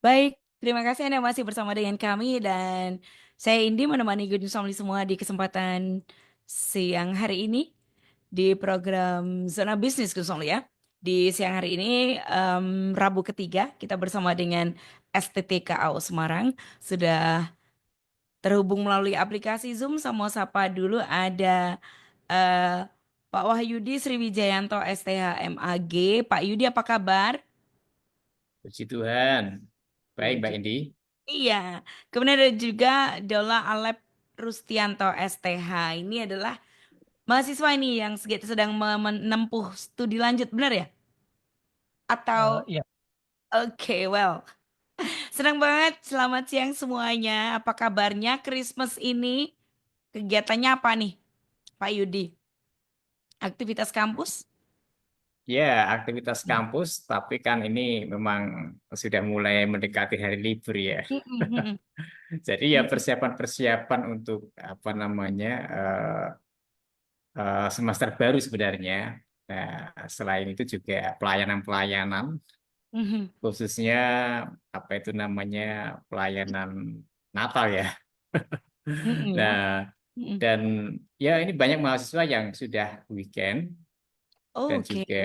Baik, terima kasih Anda masih bersama dengan kami dan saya Indi menemani Good News Family semua di kesempatan siang hari ini di program Zona Bisnis Good News Family ya. Di siang hari ini Rabu ketiga kita bersama dengan STTKAO Semarang sudah terhubung melalui aplikasi Zoom. Sama sapa dulu ada eh, Pak Wahyudi Sriwijayanto STH MAG. Pak Yudi apa kabar? Puji Tuhan. Baik, Mbak Puji. Indi. Iya, kemudian ada juga Dola Alep Rustianto STH. Ini adalah mahasiswa ini yang sedang menempuh studi lanjut, benar ya? Atau, Iya, oke, well, senang banget. Selamat siang semuanya. Apa kabarnya Christmas ini? Kegiatannya apa nih, Pak Yudi? Aktivitas kampus? Ya, aktivitas kampus, tapi kan ini memang sudah mulai mendekati hari libur ya. Mm-mm, Jadi ya mm-mm, persiapan-persiapan untuk apa namanya semester baru sebenarnya. Nah, selain itu juga pelayanan-pelayanan, mm-mm, khususnya apa itu namanya pelayanan Natal ya. mm-mm, ya. Nah, Mm-mm. dan ya ini banyak mahasiswa yang sudah weekend dan Oke. juga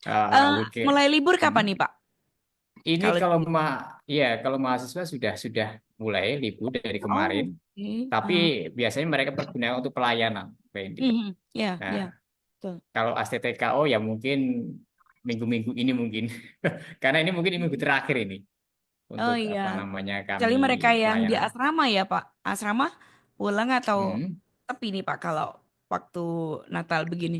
uh, Eh, weekend. mulai libur kapan Hmm. nih, Pak? Ini Kalau kalau ya kalau mahasiswa sudah mulai libur dari kemarin, oh, oke. tapi biasanya mereka pergunakan untuk pelayanan, Wendy. Mhm, ya, Nah, ya, betul. kalau STTKO ya mungkin minggu-minggu ini mungkin, karena ini mungkin ini minggu terakhir ini Oh untuk iya, apa namanya kecuali kami mereka yang di pelayanan. asrama ya Pak. Asrama pulang atau Hmm. tepi nih Pak kalau waktu Natal begini.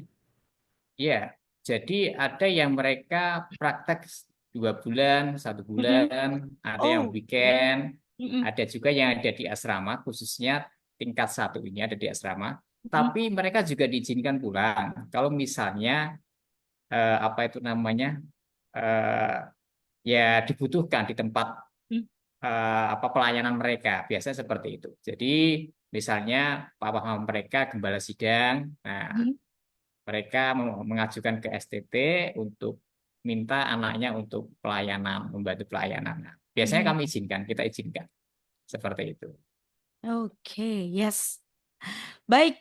Ya, jadi ada yang mereka praktek 2 bulan, 1 bulan, Mhm. ada yang Oh, oke. weekend, Mhm, ada juga yang ada di asrama, khususnya tingkat 1 ini ada di asrama. mhm, Tapi mereka juga diizinkan pulang. Kalau misalnya apa itu namanya eh, ya dibutuhkan di tempat mhm, apa pelayanan mereka, biasanya seperti itu. Jadi misalnya papa mama mereka gembala sidang, nah mhm, mereka mengajukan ke STT untuk minta anaknya untuk pelayanan, membantu pelayanan. Nah, biasanya mhm. kami izinkan, kita izinkan. Seperti itu. Oke, yes. Baik,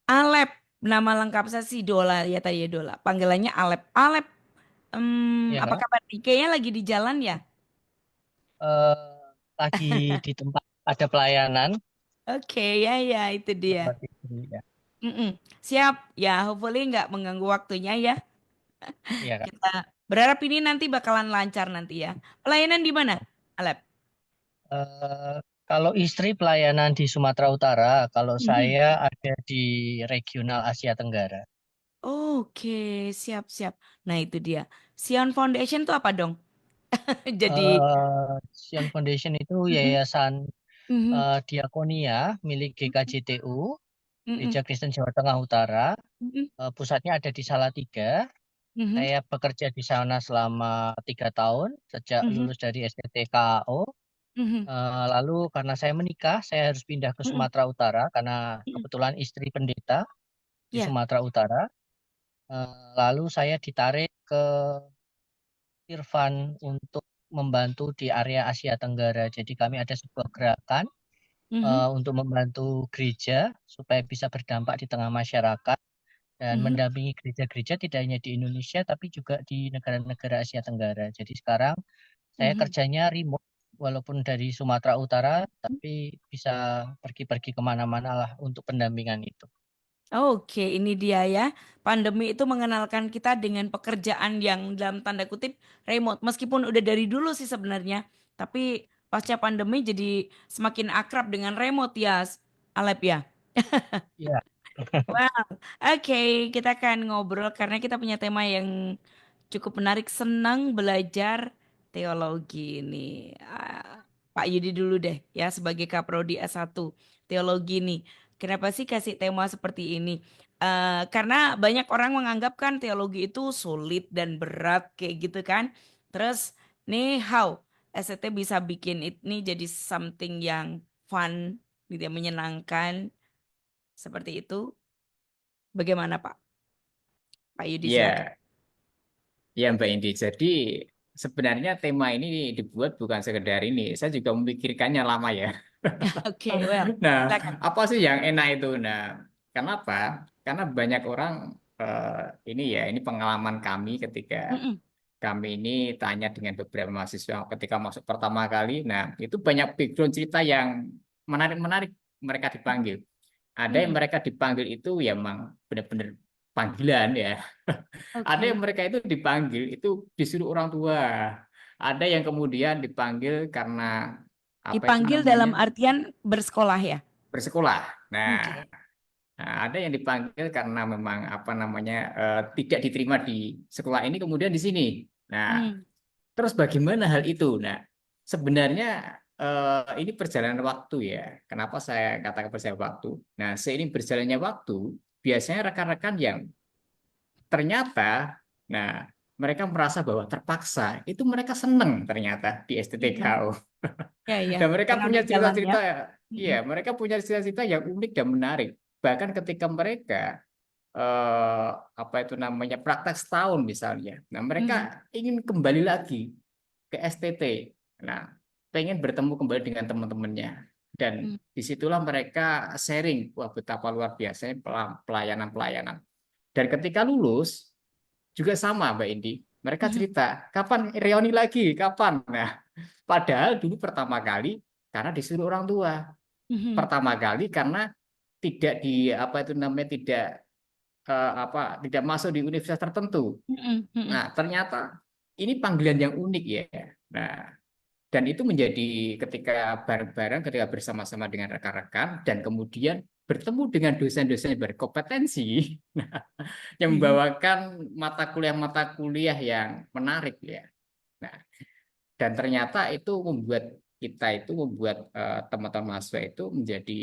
Alep. Nama lengkap saya sih Dola ya tadi ya Dola. Panggilannya Alep. Alep, apa ya. kabar nih? Kayaknya lagi di jalan ya? eh, Lagi di tempat ada pelayanan. Oke, ya ya itu dia. Tempat itu, ya. Mm-mm. Siap, ya hopefully nggak mengganggu waktunya ya. Iya, Kak. Kita berharap ini nanti bakalan lancar nanti ya. Pelayanan di mana, Alep? Eh, Kalau istri pelayanan di Sumatera Utara, kalau Mhm. saya ada di regional Asia Tenggara. Oke, siap-siap. Nah itu dia. Sion Foundation tuh apa dong? Jadi, Sion Foundation itu Mhm, yayasan mhm, diakonia milik GKJTU, mhm, Gereja Kristen Jawa Tengah Utara. mhm, Pusatnya ada di Salatiga. mhm, Saya bekerja di sana selama 3 tahun sejak mhm, lulus dari STTKAO. mhm, Lalu karena saya menikah, saya harus pindah ke mhm, Sumatera Utara karena mhm. kebetulan istri pendeta di Ya. Sumatera Utara. Lalu saya ditarik ke Irfan untuk membantu di area Asia Tenggara. Jadi kami ada sebuah gerakan Mhm, untuk membantu gereja supaya bisa berdampak di tengah masyarakat dan mhm, mendampingi gereja-gereja tidak hanya di Indonesia tapi juga di negara-negara Asia Tenggara. Jadi sekarang saya mhm. kerjanya remote walaupun dari Sumatera Utara tapi bisa pergi-pergi kemana-mana lah untuk pendampingan itu. Oke, ini dia ya. Pandemi itu mengenalkan kita dengan pekerjaan yang dalam tanda kutip remote. Meskipun udah dari dulu sih sebenarnya. Tapi pasca pandemi jadi semakin akrab dengan remote ya, Alep ya. Iya, Well, oke, kita akan ngobrol karena kita punya tema yang cukup menarik. Senang belajar teologi nih. Pak Yudi dulu deh ya sebagai Kaprodi S1 teologi nih. Kenapa sih kasih tema seperti ini? Karena banyak orang menganggap kan teologi itu sulit dan berat kayak gitu kan. Terus nih how SCT bisa bikin ini jadi something yang fun, gitu ya, menyenangkan seperti itu. Bagaimana Pak? Pak Yudi silakan. Ya, ya Mbak Indi. Jadi sebenarnya tema ini dibuat bukan sekedar ini. Saya juga memikirkannya lama ya. Oke, well, Nah, silakan. apa sih yang enak itu? Nah, kenapa? Karena banyak orang eh, ini ya, ini pengalaman kami ketika Mm-mm, kami ini tanya dengan beberapa mahasiswa ketika masuk pertama kali. Nah, itu banyak background cerita yang menarik-menarik mereka dipanggil. Ada yang mm-mm. mereka dipanggil itu ya memang benar-benar panggilan ya. Ada yang Oke. mereka itu dipanggil itu disuruh orang tua. Ada yang kemudian dipanggil karena apa itu Dipanggil namanya dalam artian bersekolah ya? bersekolah. Nah, Oke. ada yang dipanggil karena memang apa namanya tidak diterima di sekolah ini kemudian di sini. Nah, Hmm, terus bagaimana hal itu? Nah, sebenarnya ini perjalanan waktu ya. Kenapa saya katakan perjalanan waktu? Nah, seiring berjalannya waktu, biasanya rekan-rekan yang ternyata, nah, mereka merasa bahwa terpaksa, itu mereka seneng ternyata di mm-mm. STTKO. Ya, ya. Dan mereka Karena punya udah jalan ya. cerita-cerita, iya, Mm-mm, mereka punya cerita-cerita yang unik dan menarik. Bahkan ketika mereka apa itu namanya praktek setahun misalnya, nah mereka mm-mm, ingin kembali lagi ke STT. Nah, pengen bertemu kembali dengan teman-temannya. Dan mm, disitulah mereka sharing, wah betapa luar biasanya pelayanan-pelayanan. Dan ketika lulus, juga sama Mbak Indi. Mereka mm-mm, cerita, kapan reuni lagi? Kapan? Nah, padahal dulu pertama kali karena disuruh orang tua. mm-mm, Pertama kali karena tidak di apa itu namanya tidak tidak masuk di universitas tertentu. mm-mm, mm-mm, Nah, ternyata ini panggilan yang unik ya. Nah, dan itu menjadi ketika bareng-bareng, ketika bersama-sama dengan rekan-rekan, dan kemudian bertemu dengan dosen-dosen yang berkompetensi, yang mm-mm, membawakan mata kuliah yang menarik ya. Nah, dan ternyata itu membuat teman-teman mahasiswa itu menjadi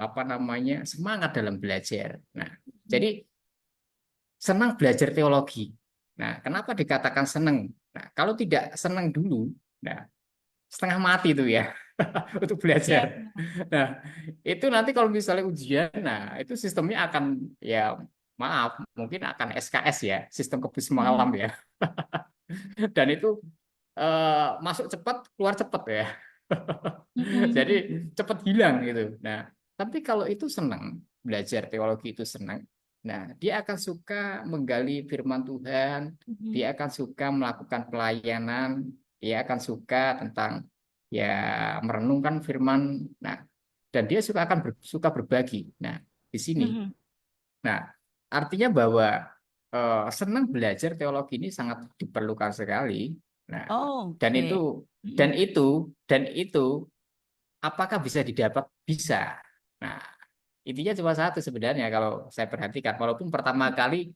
apa namanya semangat dalam belajar. Nah, jadi senang belajar teologi. Nah, kenapa dikatakan senang? Nah, kalau tidak senang dulu, nah setengah mati itu ya untuk Iya. belajar. Nah, itu nanti kalau misalnya ujian, nah itu sistemnya akan ya maaf, mungkin akan SKS ya, sistem kebus malam Mm-mm, ya. Dan itu masuk cepat, keluar cepat ya. Jadi mm-mm, cepat hilang gitu. Nah, tapi kalau itu senang, belajar teologi itu senang. Nah, dia akan suka menggali firman Tuhan, mm-mm, dia akan suka melakukan pelayanan, dia akan suka tentang ya merenungkan firman. Nah, dan dia suka berbagi. Nah, di sini. mm-mm. Nah, artinya bahwa senang belajar teologi ini sangat diperlukan sekali. Nah, dan itu Oke. dan Mm-mm, itu dan itu apakah bisa didapat? Bisa. Nah, intinya cuma satu sebenarnya kalau saya perhatikan, walaupun pertama kali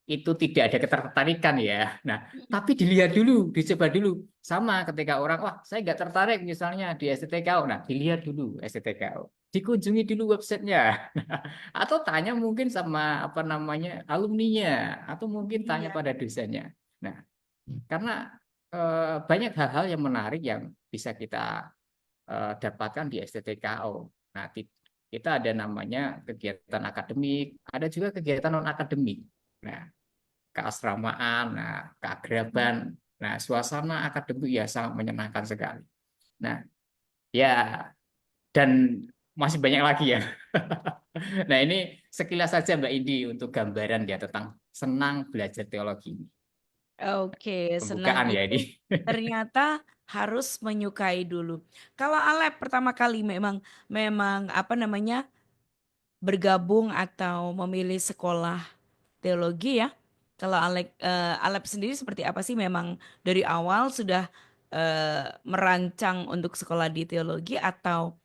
itu tidak ada ketertarikan ya. Nah, mm-mm. tapi dilihat dulu, dicoba dulu. Sama ketika orang, wah saya nggak tertarik misalnya di STTKO. Nah, dilihat dulu STTKO. Dikunjungi dulu websitenya. Atau tanya mungkin sama apa namanya alumninya. Atau mungkin tanya Iya. pada dosennya. Nah, karena banyak hal-hal yang menarik yang bisa kita dapatkan di STTKO. Nah, kita ada namanya kegiatan akademik, ada juga kegiatan non akademik. Nah, keasramaan, nah, Mm. keakraban, nah, suasana akademik ya sangat menyenangkan sekali. Nah, ya dan masih banyak lagi ya. Nah, ini sekilas saja Mbak Indi untuk gambaran ya tentang senang belajar teologi ini. Oke, senang Pembukaan ya itu ini. ternyata harus menyukai dulu. Kalau Alep pertama kali memang memang apa namanya bergabung atau memilih sekolah teologi ya. Kalau Alep sendiri seperti apa sih? Memang dari awal sudah merancang untuk sekolah di teologi atau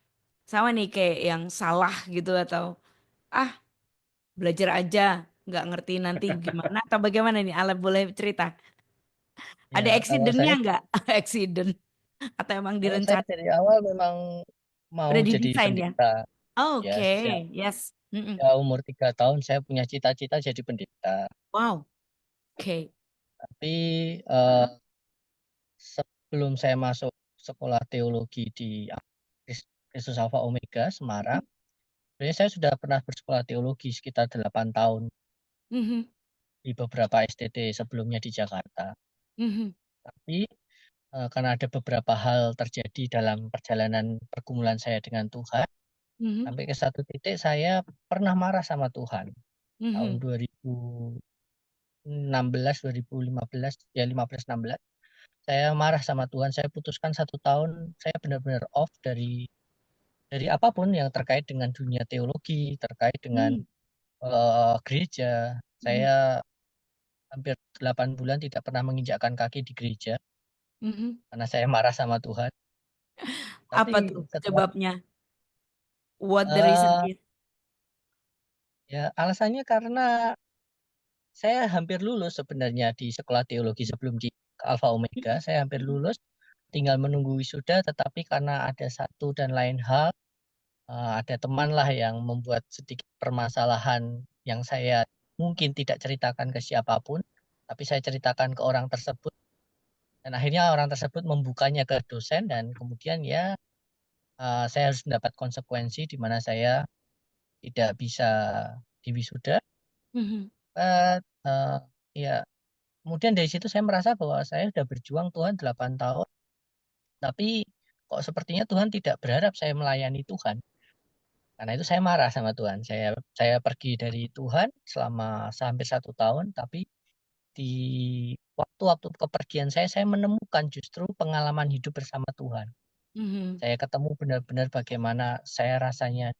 sama nih kayak yang salah gitu atau ah belajar aja nggak ngerti nanti gimana atau bagaimana nih Alep boleh cerita? Ya, Ada kalau accidentnya saya nggak? Accident atau emang kalau saya direncanakan? dari awal memang mau Udah jadi didesain ya? pendeta. Ya, Oke, sejak yes. Mm-mm. umur 3 tahun saya punya cita-cita jadi pendeta. Wow, oke. Tapi eh, sebelum saya masuk sekolah teologi di Kristus Alpha Omega Semarang, sebenarnya saya sudah pernah bersekolah teologi sekitar 8 tahun Mhm, di beberapa STT sebelumnya di Jakarta. mhm. Tapi karena ada beberapa hal terjadi dalam perjalanan pergumulan saya dengan Tuhan, Mhm. sampai ke satu titik saya pernah marah sama Tuhan. Tahun Mhm. 2016, 2015, ya 15-16, saya marah sama Tuhan. Saya putuskan 1 tahun saya benar-benar off dari apapun yang terkait dengan dunia teologi, terkait dengan Mhm. gereja. Mhm. Saya hampir 8 bulan tidak pernah menginjakkan kaki di gereja Mhm. karena saya marah sama Tuhan. Apa Tapi tuh setelah sebabnya? What the reason eh is? ya alasannya karena saya hampir lulus sebenarnya di sekolah teologi sebelum di Alpha Omega. Saya hampir Mhm. lulus, tinggal menunggu wisuda, tetapi karena ada satu dan lain hal, ada teman lah yang membuat sedikit permasalahan yang saya mungkin tidak ceritakan ke siapapun, tapi saya ceritakan ke orang tersebut. Dan akhirnya orang tersebut membukanya ke dosen dan kemudian ya saya harus mendapat konsekuensi di mana saya tidak bisa diwisuda. Mhm. But, ya kemudian dari situ saya merasa bahwa saya sudah berjuang Tuhan 8 tahun, tapi kok sepertinya Tuhan tidak berharap saya melayani Tuhan. Karena itu saya marah sama Tuhan. Saya pergi dari Tuhan selama hampir 1 tahun, tapi di waktu-waktu kepergian saya menemukan justru pengalaman hidup bersama Tuhan. Mhm. Saya ketemu benar-benar bagaimana saya rasanya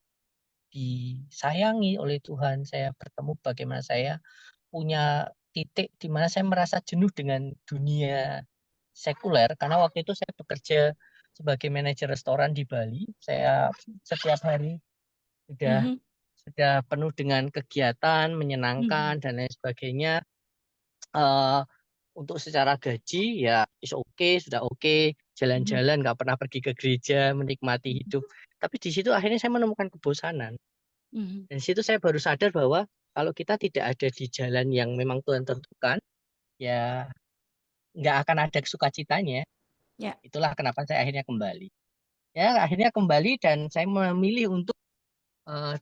disayangi oleh Tuhan. Saya bertemu bagaimana saya punya titik di mana saya merasa jenuh dengan dunia sekuler karena waktu itu saya bekerja sebagai manajer restoran di Bali. Saya setiap hari sudah Mhm. sudah penuh dengan kegiatan Mhm. menyenangkan dan lain sebagainya. Eh, untuk secara gaji ya is oke, sudah oke, Mhm. jalan-jalan nggak pernah pergi ke gereja, menikmati hidup. Tapi di situ akhirnya saya menemukan kebosanan. Mhm. Dan di situ saya baru sadar bahwa kalau kita tidak ada di jalan yang memang Tuhan tentukan, ya nggak akan ada sukacitanya. Ya. Itulah kenapa saya akhirnya kembali. Ya, akhirnya kembali dan saya memilih untuk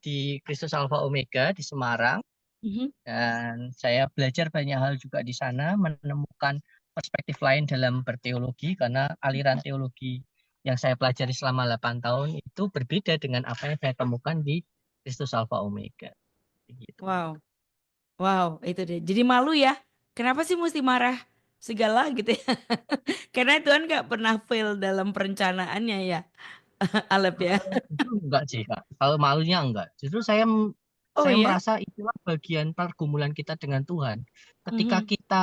di Kristus Alpha Omega di Semarang. Mhm. Dan saya belajar banyak hal juga di sana, menemukan perspektif lain dalam berteologi, karena aliran teologi yang saya pelajari selama 8 tahun itu berbeda dengan apa yang saya temukan di Kristus Alpha Omega. Begitu. Wow. Wow, itu deh. Jadi malu ya. Kenapa sih mesti marah segala gitu ya? Karena Tuhan nggak pernah fail dalam perencanaannya ya, Alep ya. Justru enggak sih, Kak. Kalau malunya enggak. Justru Oh saya ya? merasa itulah bagian pergumulan kita dengan Tuhan. Ketika Mhm. kita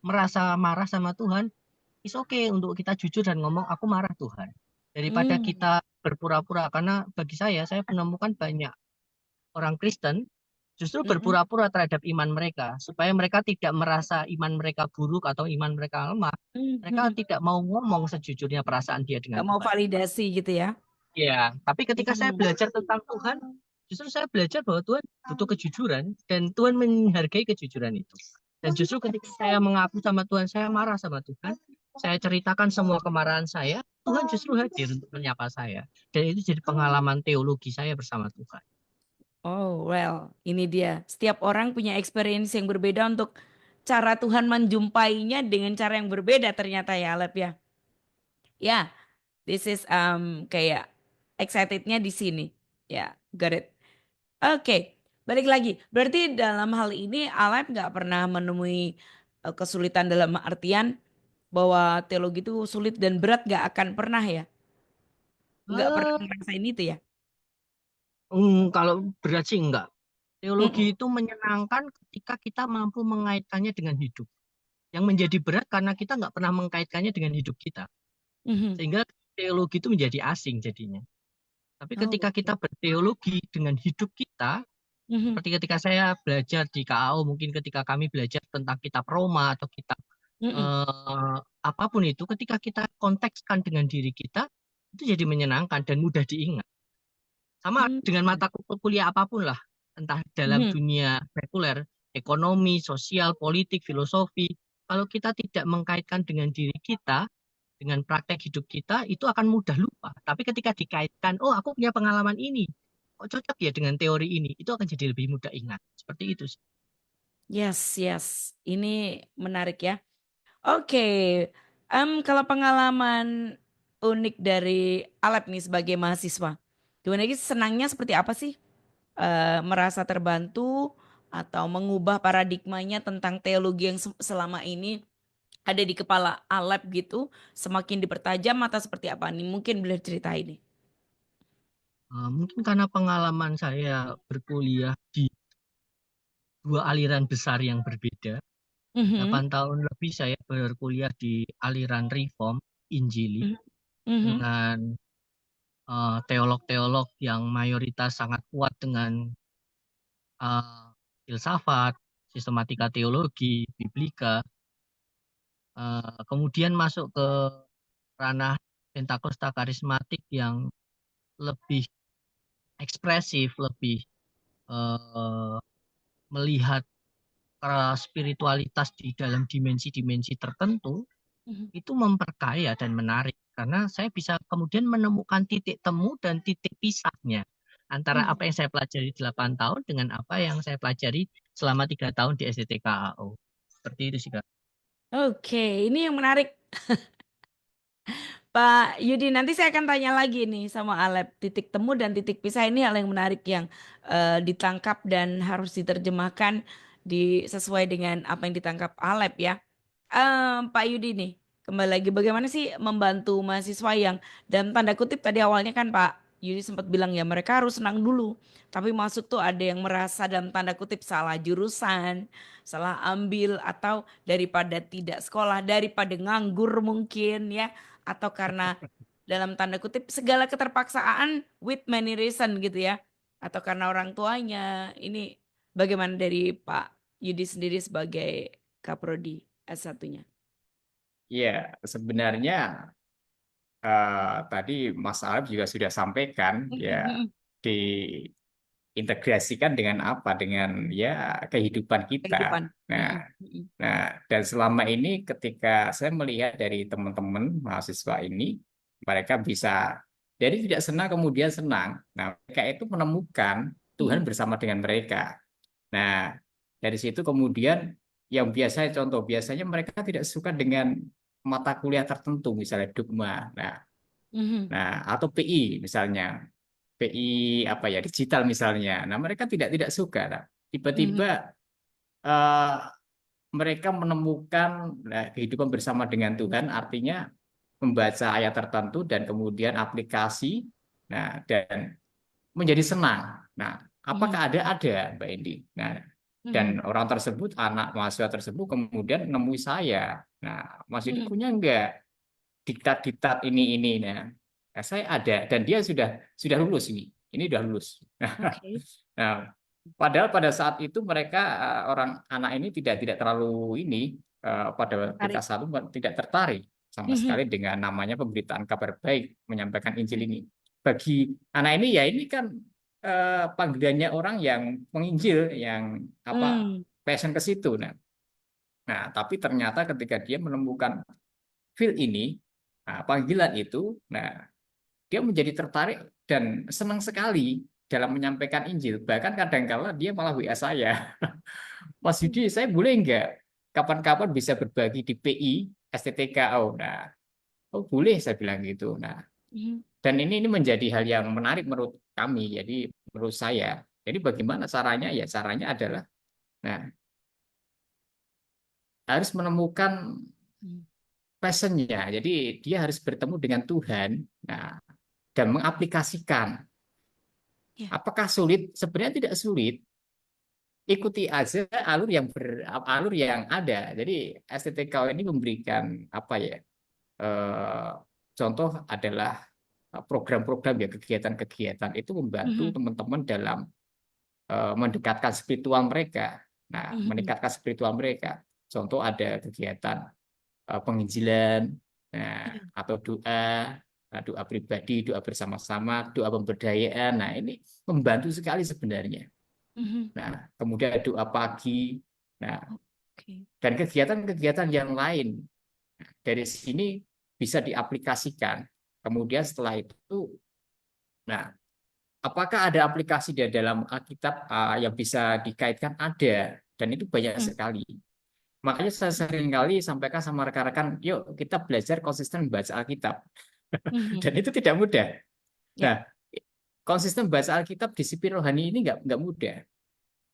merasa marah sama Tuhan, it's okay untuk kita jujur dan ngomong, aku marah Tuhan. Daripada Hmm. kita berpura-pura, karena bagi saya menemukan banyak orang Kristen justru Mhm. berpura-pura terhadap iman mereka, supaya mereka tidak merasa iman mereka buruk atau iman mereka lemah. Mereka Mhm. tidak mau ngomong sejujurnya perasaan dia dengan Nggak mau Tuhan. validasi gitu ya? Ya, tapi ketika saya Hmm. belajar tentang Tuhan, justru saya belajar bahwa Tuhan butuh kejujuran dan Tuhan menghargai kejujuran itu. Dan justru ketika saya mengaku sama Tuhan, saya marah sama Tuhan, saya ceritakan semua kemarahan saya, Tuhan justru hadir untuk menyapa saya. Dan itu jadi pengalaman teologi saya bersama Tuhan. Oh well, ini dia. Setiap orang punya experience yang berbeda untuk cara Tuhan menjumpainya dengan cara yang berbeda ternyata ya, Alep ya. Ya, this is kayak excitednya di sini. Ya, got it. Oke, balik lagi. Berarti dalam hal ini Alep nggak pernah menemui kesulitan dalam artian bahwa teologi itu sulit dan berat nggak akan pernah ya? Nggak pernah Eh, ngerasain itu ya? kalau berat sih enggak. Teologi Mm-mm. itu menyenangkan ketika kita mampu mengaitkannya dengan hidup. Yang menjadi berat karena kita nggak pernah mengkaitkannya dengan hidup kita. Mhm. Sehingga teologi itu menjadi asing jadinya. Tapi Oh, ketika kita oke. berteologi dengan hidup kita, Mhm. seperti ketika saya belajar di KAO, mungkin ketika kami belajar tentang kitab Roma atau kitab Mm-mm. apapun itu, ketika kita kontekskan dengan diri kita, itu jadi menyenangkan dan mudah diingat. Sama Mm. dengan mata kuliah apapun lah, entah dalam Mhm. dunia sekuler, ekonomi, sosial, politik, filosofi. Kalau kita tidak mengkaitkan dengan diri kita, dengan praktek hidup kita, itu akan mudah lupa. Tapi ketika dikaitkan, oh aku punya pengalaman ini, kok cocok ya dengan teori ini, itu akan jadi lebih mudah ingat. Seperti itu sih. Yes, yes. Ini menarik ya. Oke, kalau pengalaman unik dari Alep nih sebagai mahasiswa, gimana sih senangnya seperti apa sih? Merasa terbantu atau mengubah paradigmanya tentang teologi yang selama ini ada di kepala Alep gitu, semakin dipertajam atau seperti apa nih? Mungkin boleh ceritain nih. Mungkin karena pengalaman saya berkuliah di dua aliran besar yang berbeda. Mhm, 8 tahun lebih saya berkuliah di aliran Reform Injili mhm, mhm, dengan teolog-teolog yang mayoritas sangat kuat dengan eh, filsafat, sistematika teologi, biblika. Kemudian masuk ke ranah Pentakosta karismatik yang lebih ekspresif, lebih eh, melihat spiritualitas di dalam dimensi-dimensi tertentu, mhm, itu memperkaya dan menarik karena saya bisa kemudian menemukan titik temu dan titik pisahnya antara mhm. apa yang saya pelajari 8 tahun dengan apa yang saya pelajari selama 3 tahun di STTKAO. Seperti itu sih Kak. Oke, ini yang menarik. Pak Yudi, nanti saya akan tanya lagi nih sama Alep. Titik temu dan titik pisah ini hal yang menarik yang ditangkap dan harus diterjemahkan sesuai dengan apa yang ditangkap Alep ya. Pak Yudi nih, kembali lagi bagaimana sih membantu mahasiswa yang dalam tanda kutip tadi awalnya kan Pak Yudi sempat bilang ya mereka harus senang dulu. Tapi masuk tuh ada yang merasa dalam tanda kutip salah jurusan, salah ambil atau daripada tidak sekolah, daripada nganggur mungkin ya. Atau karena dalam tanda kutip segala keterpaksaan with many reason gitu ya. Atau karena orang tuanya. Ini bagaimana dari Pak Yudi sendiri sebagai Kaprodi S1-nya? Ya, sebenarnya tadi Mas Arif juga sudah sampaikan ya diintegrasikan dengan apa? Dengan ya kehidupan kita. Kehidupan. Nah, nah dan selama ini ketika saya melihat dari teman-teman mahasiswa ini, mereka bisa jadi tidak senang kemudian senang. Nah, mereka itu menemukan Tuhan bersama dengan mereka. Nah, dari situ kemudian yang biasanya contoh biasanya mereka tidak suka dengan mata kuliah tertentu misalnya dogma. Nah, atau PI misalnya. PI apa ya digital misalnya. Nah, mereka tidak suka. Nah, tiba-tiba eh, mereka menemukan kehidupan bersama dengan Tuhan artinya membaca ayat tertentu dan kemudian aplikasi. Nah, dan menjadi senang. Nah, apakah ada Mbak Indi? Nah, dan orang tersebut, anak mahasiswa tersebut kemudian menemui saya. Nah, Mas Yudi punya enggak diktat-diktat ini? Nah, saya ada dan dia sudah lulus ini. Ini sudah lulus. Oke. Nah, padahal pada saat itu mereka orang anak ini tidak terlalu ini pada ketika Tarik. satu tidak tertarik sama sekali dengan namanya pemberitaan kabar baik menyampaikan Injil ini. Bagi anak ini ya ini kan panggilannya orang yang menginjil yang apa passion ke situ. Nah, tapi ternyata ketika dia menemukan feel ini, panggilan itu, nah dia menjadi tertarik dan senang sekali dalam menyampaikan Injil. Bahkan kadang-kala dia malah WA saya, Mas Yudi, saya boleh nggak kapan-kapan bisa berbagi di PI STTKO? Nah, oh boleh saya bilang gitu. Nah, dan ini menjadi hal yang menarik menurut kami. Jadi menurut saya, jadi bagaimana caranya? Ya caranya adalah, nah harus menemukan passionnya. Jadi dia harus bertemu dengan Tuhan. Nah, dan mengaplikasikan. Ya. Apakah sulit? Sebenarnya tidak sulit. Ikuti aja alur yang ada. Jadi STTK ini memberikan apa ya? eh, Contoh adalah program-program ya kegiatan-kegiatan itu membantu teman-teman dalam mendekatkan spiritual mereka. Nah, meningkatkan spiritual mereka. Contoh ada kegiatan penginjilan, nah, atau doa, doa pribadi, doa bersama-sama, doa pemberdayaan. Nah, ini membantu sekali sebenarnya. Nah, kemudian doa pagi. Nah, Oke. dan kegiatan-kegiatan yang lain dari sini bisa diaplikasikan. Kemudian setelah itu, nah, apakah ada aplikasi di dalam Alkitab yang bisa dikaitkan? Ada, dan itu banyak sekali. Makanya saya sering kali sampaikan sama rekan-rekan, yuk kita belajar konsisten membaca Alkitab. Dan itu tidak mudah. Ya, Nah, konsisten membaca Alkitab disiplin rohani ini nggak mudah.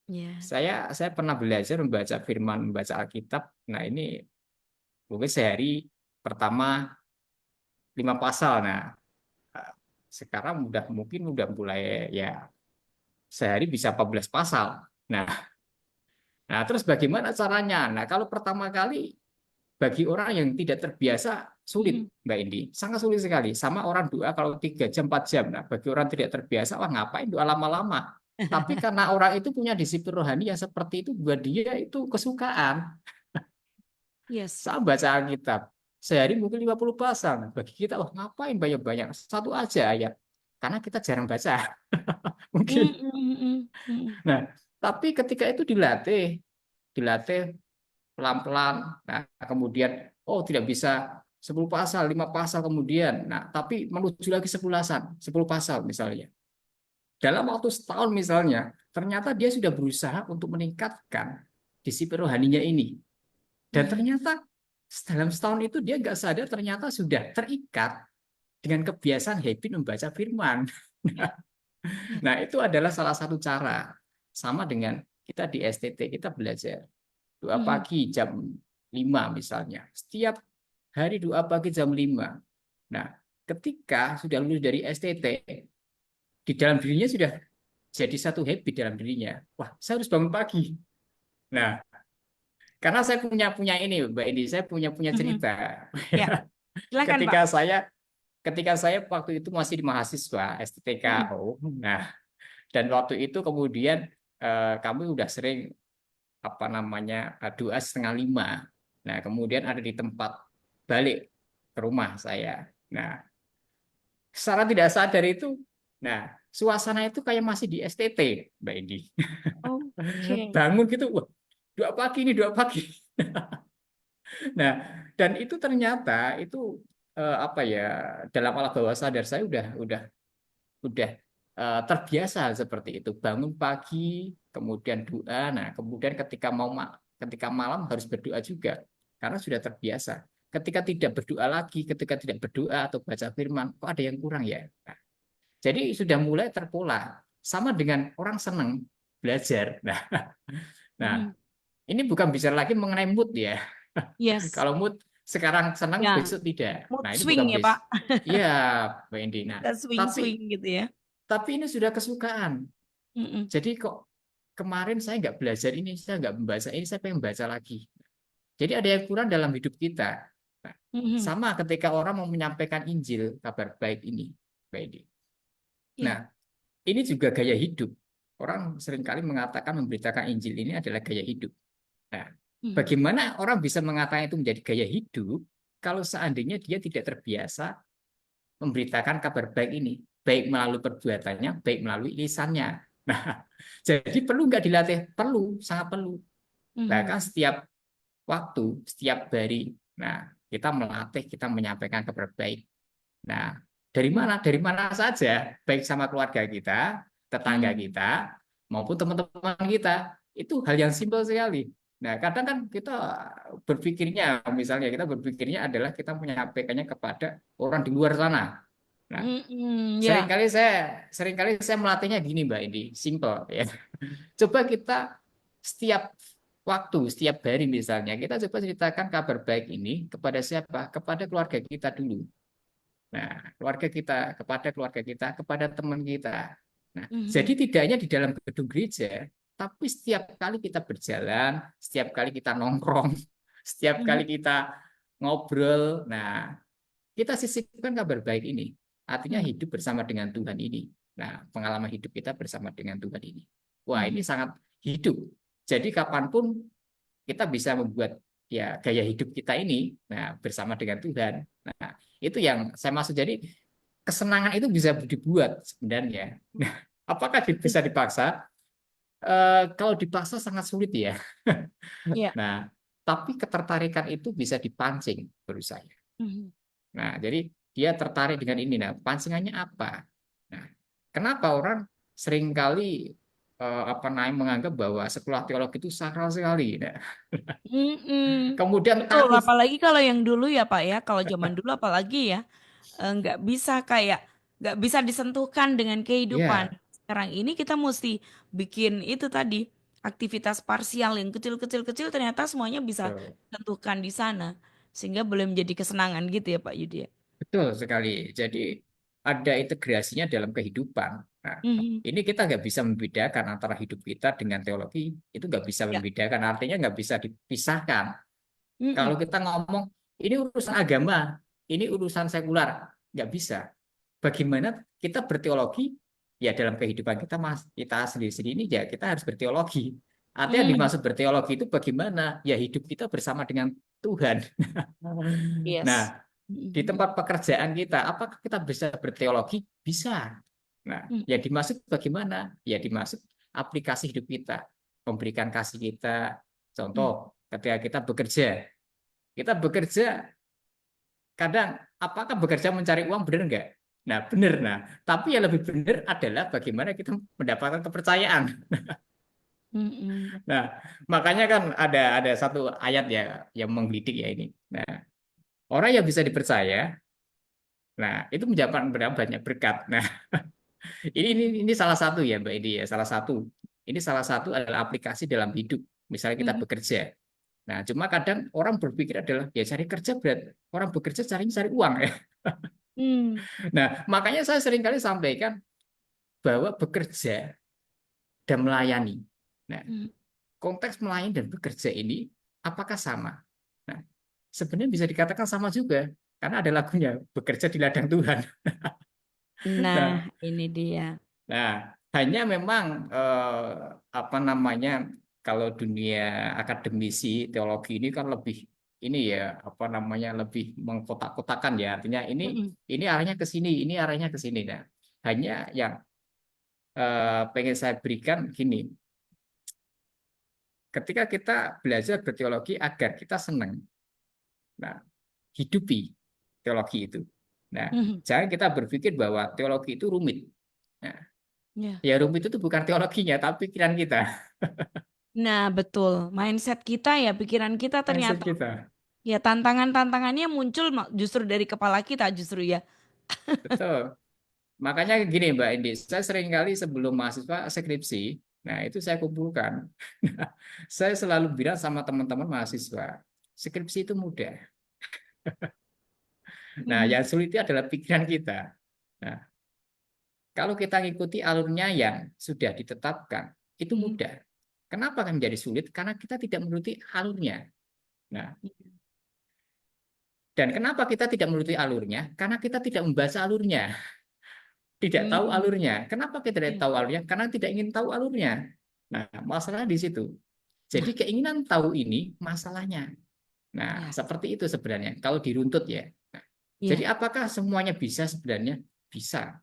ya. Saya pernah belajar membaca firman, membaca Alkitab. Nah, ini mungkin sehari pertama 5 pasal. Nah, sekarang mungkin udah mulai ya sehari bisa 14 pasal. Nah, terus bagaimana caranya? Nah, kalau pertama kali bagi orang yang tidak terbiasa sulit, Mbak Indi, sangat sulit sekali. Sama orang doa kalau 3 jam 4 jam. Nah, bagi orang tidak terbiasa, wah ngapain doa lama-lama? Tapi karena orang itu punya disiplin rohani yang seperti itu, buat dia itu kesukaan. Yes. Saya baca Alkitab sehari mungkin 50 pasal. Bagi kita, wah ngapain banyak-banyak? Satu aja ayat. Karena kita jarang baca. Mungkin. Nah, tapi ketika itu dilatih pelan-pelan. Nah, kemudian oh tidak bisa 10 pasal, 5 pasal kemudian. Nah, tapi menuju lagi 10 pasal misalnya. Dalam waktu setahun misalnya, ternyata dia sudah berusaha untuk meningkatkan disiplin rohaninya ini. Dan ternyata dalam setahun itu dia nggak sadar ternyata sudah terikat dengan kebiasaan habit membaca firman. Nah, itu adalah salah satu cara. Sama dengan kita di STT, kita belajar doa pagi jam 5 misalnya. Setiap hari doa pagi jam 5. Nah, ketika sudah lulus dari STT, di dalam dirinya sudah jadi satu habit dalam dirinya. Wah, saya harus bangun pagi. Nah, karena saya punya ini, Mbak Indi, saya punya cerita. Ya, silakan Pak. Ketika saya waktu itu masih di mahasiswa STTKO. Nah, dan waktu itu kemudian kami udah sering apa namanya doa setengah 5. Nah, kemudian ada di tempat balik ke rumah saya. Nah, secara tidak sadar itu, nah suasana itu kayak masih di STT, Mbak Indi. Oke. Bangun gitu, wah, doa pagi ini doa pagi. Nah, dan itu ternyata itu apa ya dalam alam bawah sadar saya udah terbiasa seperti itu. Bangun pagi, kemudian doa. Nah, kemudian ketika malam harus berdoa juga karena sudah terbiasa. Ketika tidak berdoa lagi, ketika tidak berdoa atau baca firman, kok ada yang kurang ya? Nah, jadi sudah mulai terpola. Sama dengan orang senang belajar. Nah, ini bukan bicara lagi mengenai mood ya. Yes. Kalau mood sekarang senang, Ya, besok tidak. mood Nah, ini swing bukan ya Pak. Iya, Mbak Indi. Nah, Kita swing-swing tapi gitu ya. tapi ini sudah kesukaan. Mm-mm. Jadi kok kemarin saya nggak belajar ini, saya nggak membaca ini, saya pengen baca lagi. Jadi ada yang kurang dalam hidup kita. Nah, Mhm. sama ketika orang mau menyampaikan Injil, kabar baik ini, Mbak Indi. Ya. Nah, ini juga gaya hidup. Orang seringkali mengatakan memberitakan Injil ini adalah gaya hidup. Nah, Mhm. bagaimana orang bisa mengatakan itu menjadi gaya hidup kalau seandainya dia tidak terbiasa memberitakan kabar baik ini, baik melalui perbuatannya, baik melalui lisannya. Nah, jadi perlu nggak dilatih? Perlu, sangat perlu. Mhm. Bahkan setiap waktu, setiap hari, nah kita melatih, kita menyampaikan kabar baik. Nah, dari Mhm. mana? Dari mana saja, baik sama keluarga kita, tetangga Mhm. kita, maupun teman-teman kita. Itu hal yang simpel sekali. Nah, kadang kan kita misalnya kita berpikirnya adalah kita menyampaikannya kepada orang di luar sana. Nah, Mhm. Ya. seringkali saya melatihnya gini, Mbak Indi, simple ya. Coba kita setiap waktu, setiap hari misalnya, kita coba ceritakan kabar baik ini kepada siapa? Kepada keluarga kita dulu. Nah, keluarga kita, kepada teman kita. Nah, jadi Mhm. tidak hanya di dalam gedung gereja, tapi setiap kali kita berjalan, setiap kali kita nongkrong, setiap Mhm. kali kita ngobrol, nah, kita sisipkan kabar baik ini. Artinya Mhm. hidup bersama dengan Tuhan ini. Nah, pengalaman hidup kita bersama dengan Tuhan ini. Wah, ini Mhm. sangat hidup. Jadi kapanpun kita bisa membuat ya gaya hidup kita ini nah bersama dengan Tuhan. Nah, itu yang saya maksud. Jadi kesenangan itu bisa dibuat sebenarnya. Nah, apakah bisa dipaksa? Kalau dipaksa sangat sulit ya. Ya. Nah, tapi ketertarikan itu bisa dipancing menurut saya. Mhm. Nah, jadi dia tertarik dengan ini. Nah, pancingannya apa? Nah, kenapa orang seringkali apa namanya menganggap bahwa sekolah teologi itu sakral sekali. Nah, Mm-mm. kemudian Betul, takut. apalagi kalau yang dulu ya Pak ya, kalau zaman dulu apalagi ya, nggak bisa kayak, nggak bisa disentuhkan dengan kehidupan. Ya, Sekarang ini kita mesti bikin itu tadi, aktivitas parsial yang kecil-kecil-kecil ternyata semuanya bisa betul. tentukan di sana. Sehingga boleh menjadi kesenangan gitu ya Pak Yudi ya. Betul sekali. Jadi ada integrasinya dalam kehidupan. Nah, Mhm. ini kita nggak bisa membedakan antara hidup kita dengan teologi. Itu nggak bisa Ya. membedakan. Artinya nggak bisa dipisahkan. Kalau Mm-mm. kita ngomong ini urusan agama, ini urusan sekular, nggak bisa. Bagaimana kita berteologi? Ya dalam kehidupan kita mas, kita sendiri-sendiri ini ya kita harus berteologi. Artinya yang Mm. dimaksud berteologi itu bagaimana? Ya hidup kita bersama dengan Tuhan. Nah, Yes. di Mhm. tempat pekerjaan kita, apakah kita bisa berteologi? Bisa. Nah, Mm. yang dimaksud bagaimana? Ya dimaksud aplikasi hidup kita, memberikan kasih kita. Mm. Contoh, ketika kita bekerja kadang apakah bekerja mencari uang benar enggak? Nah, benar. Nah, tapi yang lebih benar adalah bagaimana kita mendapatkan kepercayaan. Mm-mm. Nah, makanya kan ada satu ayat ya yang menggelitik ya ini. Nah, orang yang bisa dipercaya, nah itu mendapat banyak berkat. Nah, ini salah satu ya Mbak ini ya, salah satu. Ini salah satu adalah aplikasi dalam hidup. Misalnya kita Mm. bekerja. Nah, cuma kadang orang berpikir adalah ya cari kerja berat. Orang bekerja carinya cari uang ya. Mm. Nah, makanya saya seringkali sampaikan bahwa bekerja dan melayani. Nah, Mm. konteks melayani dan bekerja ini apakah sama? Nah, sebenarnya bisa dikatakan sama juga karena ada lagunya bekerja di ladang Tuhan. Nah, Nah, ini dia. nah hanya memang apa namanya kalau dunia akademisi teologi ini kan lebih ini ya apa namanya lebih mengkotak-kotakan ya artinya Mm-mm. ini arahnya ke sini ini arahnya ke sini. Nah, hanya yang pengen saya berikan gini ketika kita belajar berteologi agar kita senang. Nah, hidupi teologi itu. Nah, Mhm. jangan kita berpikir bahwa teologi itu rumit. Nah, Ya. ya rumit itu bukan teologinya, tapi pikiran kita, Nah, betul. Mindset kita ya, pikiran kita mindset ternyata. kita. Ya, tantangan-tantangannya muncul justru dari kepala kita justru ya. Betul. Makanya gini Mbak Indi, saya sering kali sebelum mahasiswa skripsi, nah itu saya kumpulkan. Saya selalu bilang sama teman-teman mahasiswa, skripsi itu mudah. Nah, Mhm. yang sulit itu adalah pikiran kita. Nah, kalau kita ngikuti alurnya yang sudah ditetapkan, itu Mhm. mudah. Kenapa kan menjadi sulit? Karena kita tidak menuruti alurnya. Nah, dan kenapa kita tidak menuruti alurnya? Karena kita tidak membaca alurnya, tidak tahu Mhm. alurnya. Kenapa kita tidak Ya. tahu alurnya? Karena tidak ingin tahu alurnya. Nah, masalahnya di situ. Jadi Nah, keinginan tahu ini masalahnya. Nah, ya. seperti itu sebenarnya. Kalau diruntut ya. Nah, jadi Ya. apakah semuanya bisa sebenarnya? Bisa.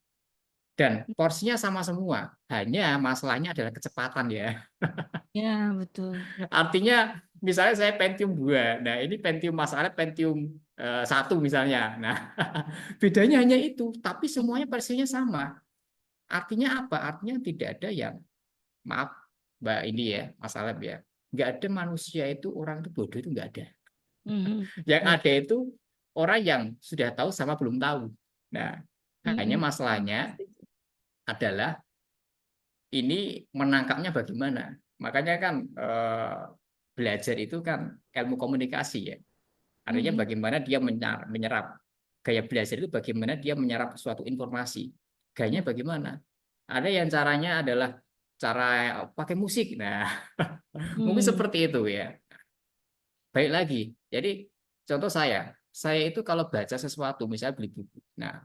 Dan porsinya sama semua. Hanya masalahnya adalah kecepatan ya. Ya, betul. Artinya misalnya saya Pentium 2. Nah, ini Pentium masalah Pentium 1 misalnya. Nah, bedanya hanya itu, tapi semuanya versinya sama. Artinya apa? Artinya tidak ada yang maaf Mbak ini ya, masalah ya. Nggak ada manusia itu orang itu bodoh itu nggak ada. Mhm. Yang Ya. ada itu orang yang sudah tahu sama belum tahu. Nah, hanya Mhm. masalahnya adalah ini menangkapnya bagaimana. Makanya kan belajar itu kan ilmu komunikasi ya. Artinya Mhm. bagaimana dia menyerap. Gaya belajar itu bagaimana dia menyerap suatu informasi. Gayanya Ya. bagaimana? Ada yang caranya adalah cara pakai musik. Nah, mungkin Hmm. seperti itu ya. Baik lagi. Jadi contoh saya itu kalau baca sesuatu, misalnya beli buku. Nah,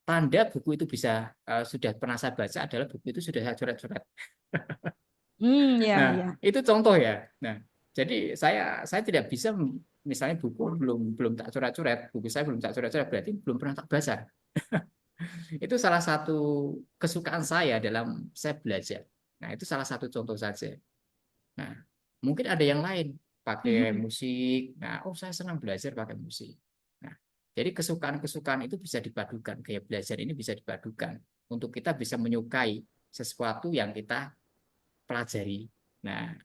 tanda buku itu bisa sudah pernah saya baca adalah buku itu sudah saya coret-coret. Hmm, ya, Nah, ya. itu contoh ya. Nah, jadi saya tidak bisa misalnya buku belum belum tak coret-coret, buku saya belum tak coret-coret berarti belum pernah tak baca. Itu salah satu kesukaan saya dalam saya belajar. Nah, itu salah satu contoh saja. Nah, mungkin ada yang lain pakai Mhm. musik. Nah, oh saya senang belajar pakai musik. Nah, jadi kesukaan-kesukaan itu bisa dipadukan. Gaya belajar ini bisa dipadukan untuk kita bisa menyukai sesuatu yang kita pelajari. Nah,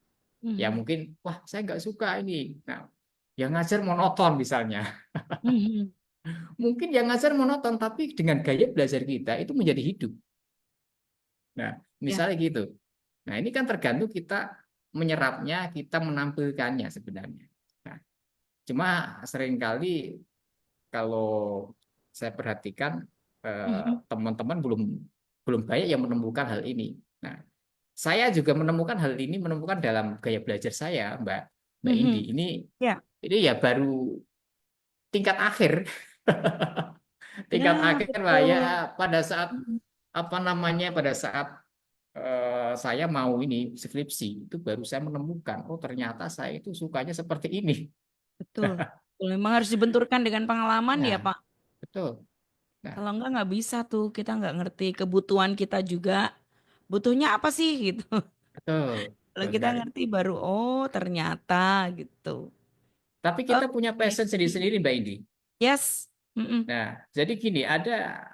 ya Mhm. mungkin, wah saya nggak suka ini. Nah, yang ngajar monoton misalnya. Mhm. Mungkin yang ngajar monoton, tapi dengan gaya belajar kita itu menjadi hidup. Nah, Ya. misalnya gitu. Nah, ini kan tergantung kita menyerapnya, kita menampilkannya sebenarnya. Nah, cuma seringkali kalau saya perhatikan Mhm. teman-teman belum belum banyak yang menemukan hal ini. Nah, saya juga menemukan hal ini menemukan dalam gaya belajar saya, Mbak Indi. Mhm. Ya. Ini ya baru tingkat akhir, tingkat Ya, akhir lah ya betul. pada saat Mhm. apa namanya pada saat saya mau ini skripsi itu baru saya menemukan oh ternyata saya itu sukanya seperti ini. Betul. Betul. Memang harus dibenturkan dengan pengalaman ya, Ya, Pak. betul. Nah, Kalau enggak nggak bisa tuh, kita nggak ngerti kebutuhan kita juga. Butuhnya apa sih gitu. betul, Kalau betul kita sekali. ngerti baru, oh ternyata gitu. Tapi kita punya Oke. passion sendiri-sendiri, Mbak Indi. Yes. Mm-mm. Nah, jadi gini, ada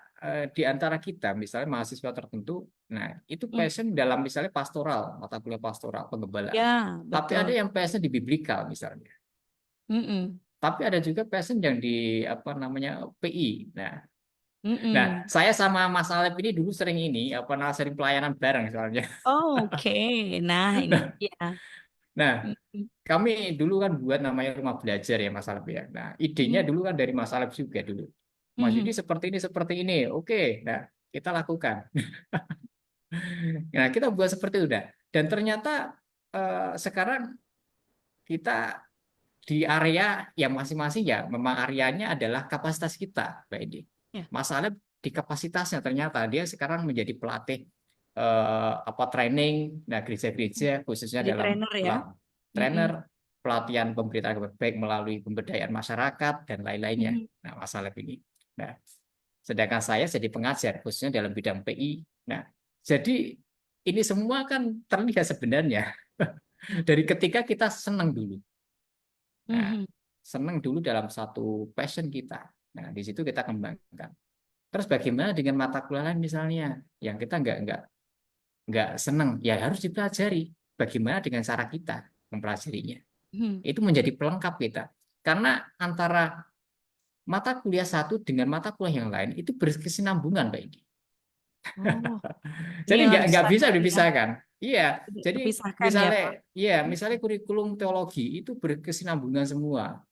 di antara kita, misalnya mahasiswa tertentu, nah itu Mm. passion dalam misalnya pastoral, mata kuliah pastoral, penggembalaan. Ya, Tapi ada betul. yang passion di biblika misalnya. Mm-mm. Tapi ada juga passion yang di apa namanya PI. Nah, Mm-mm. saya sama Mas Alep ini dulu sering ini apa namanya sering pelayanan bareng soalnya. Oke. Nah, ini dia. Nah, Mm-mm. kami dulu kan buat namanya rumah belajar ya Mas Alep ya. Nah, idenya Mm-mm. dulu kan dari Mas Alep juga dulu. Mas Yudi Mm-mm. seperti ini seperti ini. Oke. Nah, kita lakukan. Nah, kita buat seperti itu udah. Dan ternyata sekarang kita di area yang masing-masing ya memang areanya adalah kapasitas kita, Mbak Edi. Ya, Masalah di kapasitasnya ternyata dia sekarang menjadi pelatih apa training, nah gereja-gereja khususnya jadi dalam trainer ya. trainer Mm-mm. pelatihan pemberitaan kabar baik melalui pemberdayaan masyarakat dan lain-lainnya. Mm-mm. Nah, masalah ini. Nah, sedangkan saya jadi pengajar khususnya dalam bidang PI. Nah, jadi ini semua kan terlihat sebenarnya dari ketika kita senang dulu. Nah, Mhm. senang dulu dalam satu passion kita. Nah, di situ kita kembangkan. Terus bagaimana dengan mata kuliah lain misalnya yang kita nggak senang, ya harus dipelajari. Bagaimana dengan cara kita mempelajarinya? Mhm. Itu menjadi pelengkap kita. Karena antara mata kuliah satu dengan mata kuliah yang lain itu berkesinambungan, Pak Edi. Oh, Jadi nggak bisa nuansanya ya, dipisahkan. Iya, tidak jadi terpisahkan ya, misalnya, Pak. iya, misalnya kurikulum teologi itu berkesinambungan semua.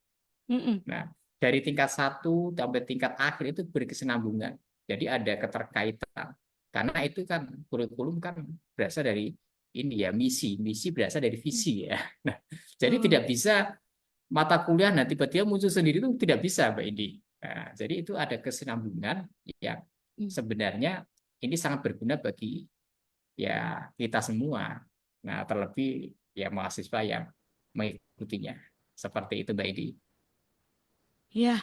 Mm-mm. Nah, dari tingkat satu sampai tingkat akhir itu berkesinambungan. Jadi ada keterkaitan. Karena itu kan kurikulum kan berasal dari ini ya misi, misi berasal dari visi ya. Nah, jadi Betul. tidak bisa mata kuliah nah tiba-tiba muncul sendiri itu tidak bisa Mbak Indi. Nah, jadi itu ada kesinambungan yang Mm. sebenarnya ini sangat berguna bagi ya kita semua. Nah, terlebih ya mahasiswa yang mengikutinya. Seperti itu Mbak Indi. Ya,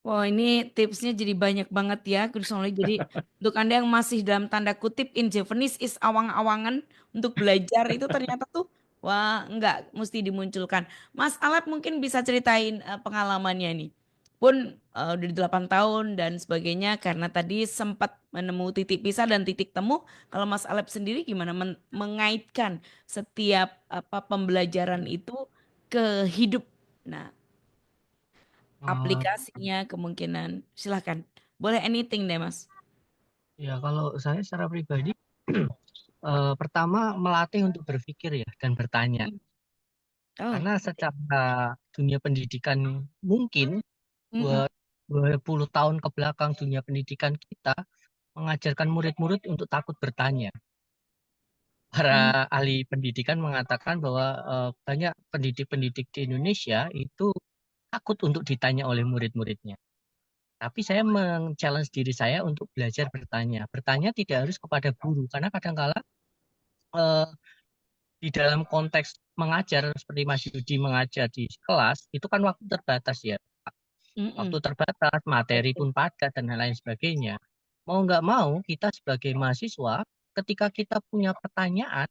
wah ini tipsnya jadi banyak banget ya, Krisnoli. Jadi untuk Anda yang masih dalam tanda kutip in Japanese is awang-awangan untuk belajar itu ternyata tuh wah nggak mesti dimunculkan. Mas Alat mungkin bisa ceritain pengalamannya nih. Pun udah 8 tahun dan sebagainya karena tadi sempat menemu titik pisah dan titik temu. Kalau Mas Alep sendiri gimana mengaitkan setiap apa pembelajaran itu ke hidup. Nah, Eh, aplikasinya kemungkinan silahkan boleh anything deh mas. ya kalau saya secara pribadi pertama melatih untuk berpikir ya dan bertanya. Mm. Oh, Karena secara dunia pendidikan mungkin mm-mm. dua 20 tahun ke belakang dunia pendidikan kita mengajarkan murid-murid untuk takut bertanya. Mm. Para ahli pendidikan mengatakan bahwa banyak pendidik-pendidik di Indonesia itu takut untuk ditanya oleh murid-muridnya. Tapi saya men-challenge diri saya untuk belajar bertanya. Bertanya tidak harus kepada guru, karena kadang-kala eh, di dalam konteks mengajar seperti Mas Yudi mengajar di kelas itu kan waktu terbatas ya, waktu Mm-mm. terbatas, materi Betul. pun padat dan lain sebagainya. Mau nggak mau kita sebagai mahasiswa ketika kita punya pertanyaan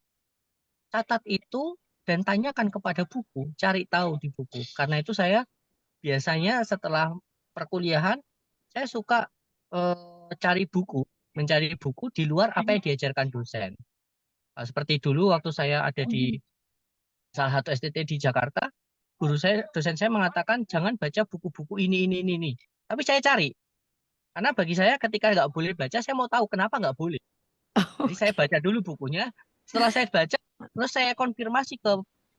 catat itu dan tanyakan kepada buku, cari tahu di buku. Karena itu saya biasanya setelah perkuliahan saya suka cari buku mencari buku di luar apa yang diajarkan dosen. Seperti dulu waktu saya ada di salah satu STT di Jakarta, dosen saya mengatakan jangan baca buku-buku ini. Tapi saya cari, karena bagi saya ketika nggak boleh baca, saya mau tahu kenapa nggak boleh. Jadi saya Oke. baca dulu bukunya. Setelah saya baca, terus saya konfirmasi ke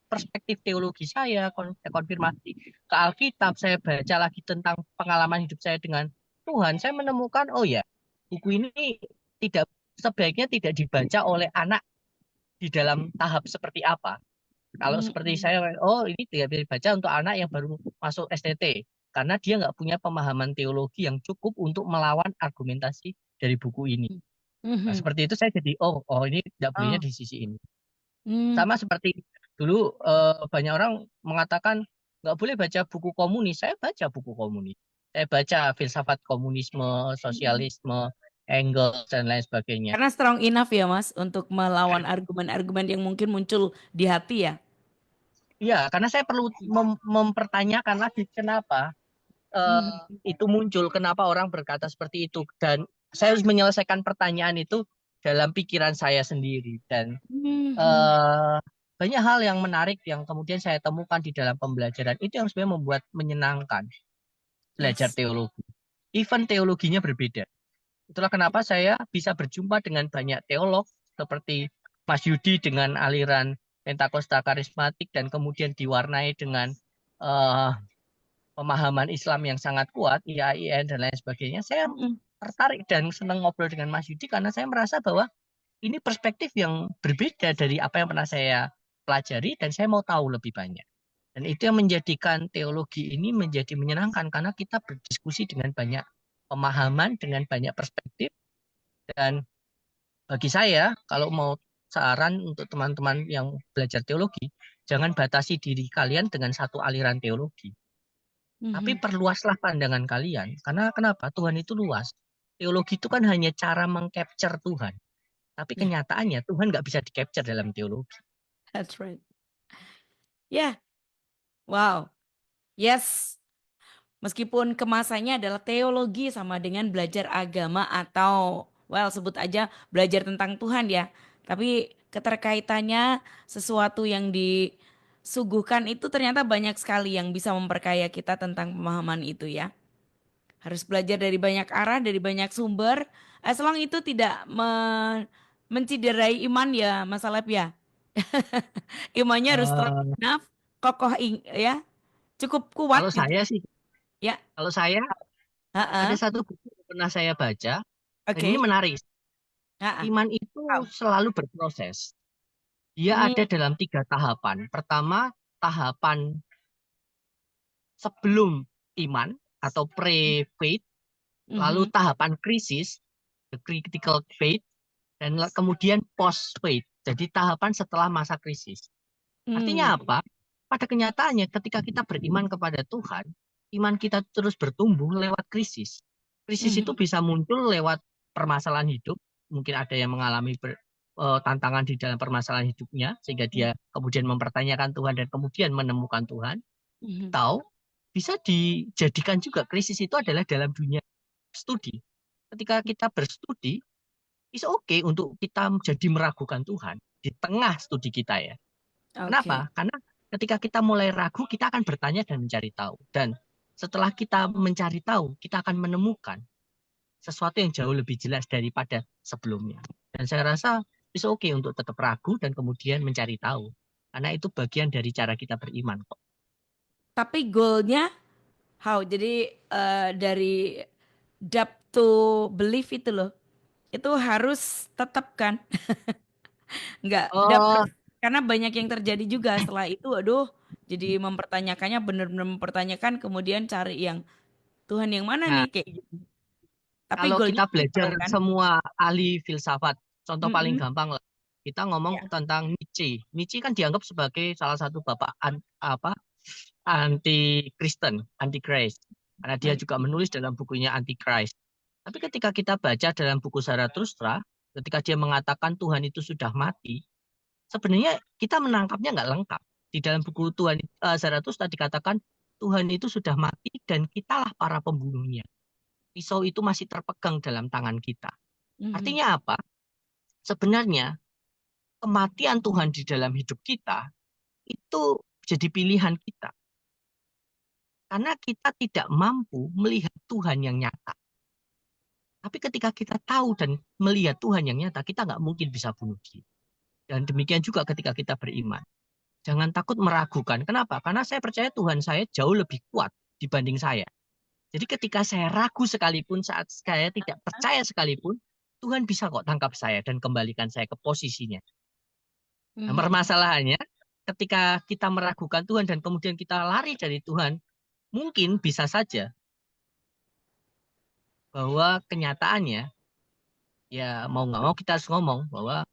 perspektif teologi saya, konfirmasi ke Alkitab, saya baca lagi tentang pengalaman hidup saya dengan Tuhan. Saya menemukan, oh ya, buku ini tidak sebaiknya tidak dibaca oleh anak di dalam tahap seperti apa. Kalau seperti Mm-mm. saya, oh ini tidak bisa dibaca untuk anak yang baru masuk STT. Karena dia nggak punya pemahaman teologi yang cukup untuk melawan argumentasi dari buku ini. Nah, Mhm. seperti itu saya jadi, oh ini tidak bolehnya Oh. di sisi ini. Mm. Sama seperti dulu banyak orang mengatakan nggak boleh baca buku komunis. Saya baca buku komunis. Saya baca filsafat komunisme, sosialisme, Engels, dan lain sebagainya. Karena strong enough ya Mas untuk melawan argumen-argumen yang mungkin muncul di hati ya. Iya, karena saya perlu mempertanyakan lagi kenapa Mhm. itu muncul, kenapa orang berkata seperti itu, dan saya harus menyelesaikan pertanyaan itu dalam pikiran saya sendiri. Dan Mhm. eh, banyak hal yang menarik yang kemudian saya temukan di dalam pembelajaran itu yang sebenarnya membuat menyenangkan belajar Yes. teologi. Even teologinya berbeda. Itulah kenapa saya bisa berjumpa dengan banyak teolog seperti Mas Yudi dengan aliran Pentakosta karismatik dan kemudian diwarnai dengan eh, pemahaman Islam yang sangat kuat, IAIN dan lain sebagainya. Saya Mhm. tertarik dan senang ngobrol dengan Mas Yudi karena saya merasa bahwa ini perspektif yang berbeda dari apa yang pernah saya pelajari dan saya mau tahu lebih banyak. Dan itu yang menjadikan teologi ini menjadi menyenangkan karena kita berdiskusi dengan banyak pemahaman, dengan banyak perspektif. Dan bagi saya, kalau mau saran untuk teman-teman yang belajar teologi, jangan batasi diri kalian dengan satu aliran teologi. Tapi Mhm. perluaslah pandangan kalian. Karena kenapa? Tuhan itu luas. Teologi itu kan hanya cara mengcapture Tuhan. Tapi Yeah, kenyataannya Tuhan nggak bisa di-capture dalam teologi. that's right. Ya, wow. Yes. Meskipun kemasannya adalah teologi sama dengan belajar agama atau well sebut aja belajar tentang Tuhan ya. Tapi keterkaitannya sesuatu yang disuguhkan itu ternyata banyak sekali yang bisa memperkaya kita tentang pemahaman itu ya. Harus belajar dari banyak arah, dari banyak sumber. As long itu tidak menciderai iman ya, Mas Alep ya. Imannya harus strong Eh, enough, kokoh ya, cukup kuat kalau gitu saya sih, ya. kalau saya ada Heeh. satu buku yang pernah saya baca dan ini Oke. menarik. Heeh. Iman itu Wow. selalu berproses. Dia Hmm. ada dalam tiga tahapan. Pertama, tahapan sebelum iman atau pre-faith, lalu Mhm. tahapan krisis, the critical faith, dan kemudian post-faith. Jadi tahapan setelah masa krisis. Hmm. Artinya apa? Pada kenyataannya ketika kita beriman kepada Tuhan, iman kita terus bertumbuh lewat krisis. Krisis itu Mhm. bisa muncul lewat permasalahan hidup. Mungkin ada yang mengalami tantangan di dalam permasalahan hidupnya, sehingga dia kemudian mempertanyakan Tuhan dan kemudian menemukan Tuhan. Mhm. Atau bisa dijadikan juga krisis itu adalah dalam dunia studi. Ketika kita berstudi, it's okay untuk kita jadi meragukan Tuhan di tengah studi kita ya. Oke. Kenapa? Karena ketika kita mulai ragu, kita akan bertanya dan mencari tahu. Dan setelah kita mencari tahu, kita akan menemukan sesuatu yang jauh lebih jelas daripada sebelumnya. Dan saya rasa it's okay untuk tetap ragu dan kemudian mencari tahu. Karena itu bagian dari cara kita beriman kok. Tapi goalnya how? Jadi dari doubt to belief itu loh. Itu harus tetap kan? Nggak doubt Oh, terus. Karena banyak yang terjadi juga setelah itu, aduh, jadi mempertanyakannya benar-benar mempertanyakan, kemudian cari yang Tuhan yang mana nah nih kayak gitu. Tapi kalau goalnya kita itu belajar kan? semua ahli filsafat, contoh paling Mm-mm. gampang lah, kita ngomong Ya. tentang Nietzsche. Nietzsche kan dianggap sebagai salah satu bapak apa anti Kristen, anti Christ. Karena dia juga menulis dalam bukunya Antichrist. Tapi ketika kita baca dalam buku Zarathustra, ketika dia mengatakan Tuhan itu sudah mati, sebenarnya kita menangkapnya nggak lengkap. Di dalam buku Tuhan Zarathustra dikatakan Tuhan itu sudah mati dan kitalah para pembunuhnya. Pisau itu masih terpegang dalam tangan kita. Mhm. Artinya apa? Sebenarnya kematian Tuhan di dalam hidup kita itu jadi pilihan kita. Karena kita tidak mampu melihat Tuhan yang nyata. Tapi ketika kita tahu dan melihat Tuhan yang nyata, kita nggak mungkin bisa bunuh diri. Dan demikian juga ketika kita beriman. Jangan takut meragukan. Kenapa? Karena saya percaya Tuhan saya jauh lebih kuat dibanding saya. Jadi ketika saya ragu sekalipun, saat saya tidak percaya sekalipun, Tuhan bisa kok tangkap saya dan kembalikan saya ke posisinya. Nah, Mhm. permasalahannya ketika kita meragukan Tuhan dan kemudian kita lari dari Tuhan, mungkin bisa saja bahwa kenyataannya, ya mau nggak mau kita harus ngomong bahwa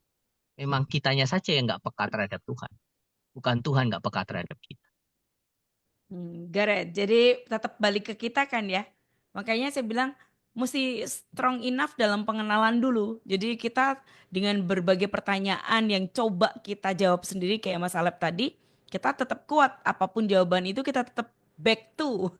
memang kitanya saja yang nggak peka terhadap Tuhan. Bukan Tuhan nggak peka terhadap kita. Gareth. Jadi tetap balik ke kita kan ya. Makanya saya bilang mesti strong enough dalam pengenalan dulu. Jadi kita dengan berbagai pertanyaan yang coba kita jawab sendiri kayak Mas Alep tadi, kita tetap kuat. Apapun jawaban itu kita tetap back to.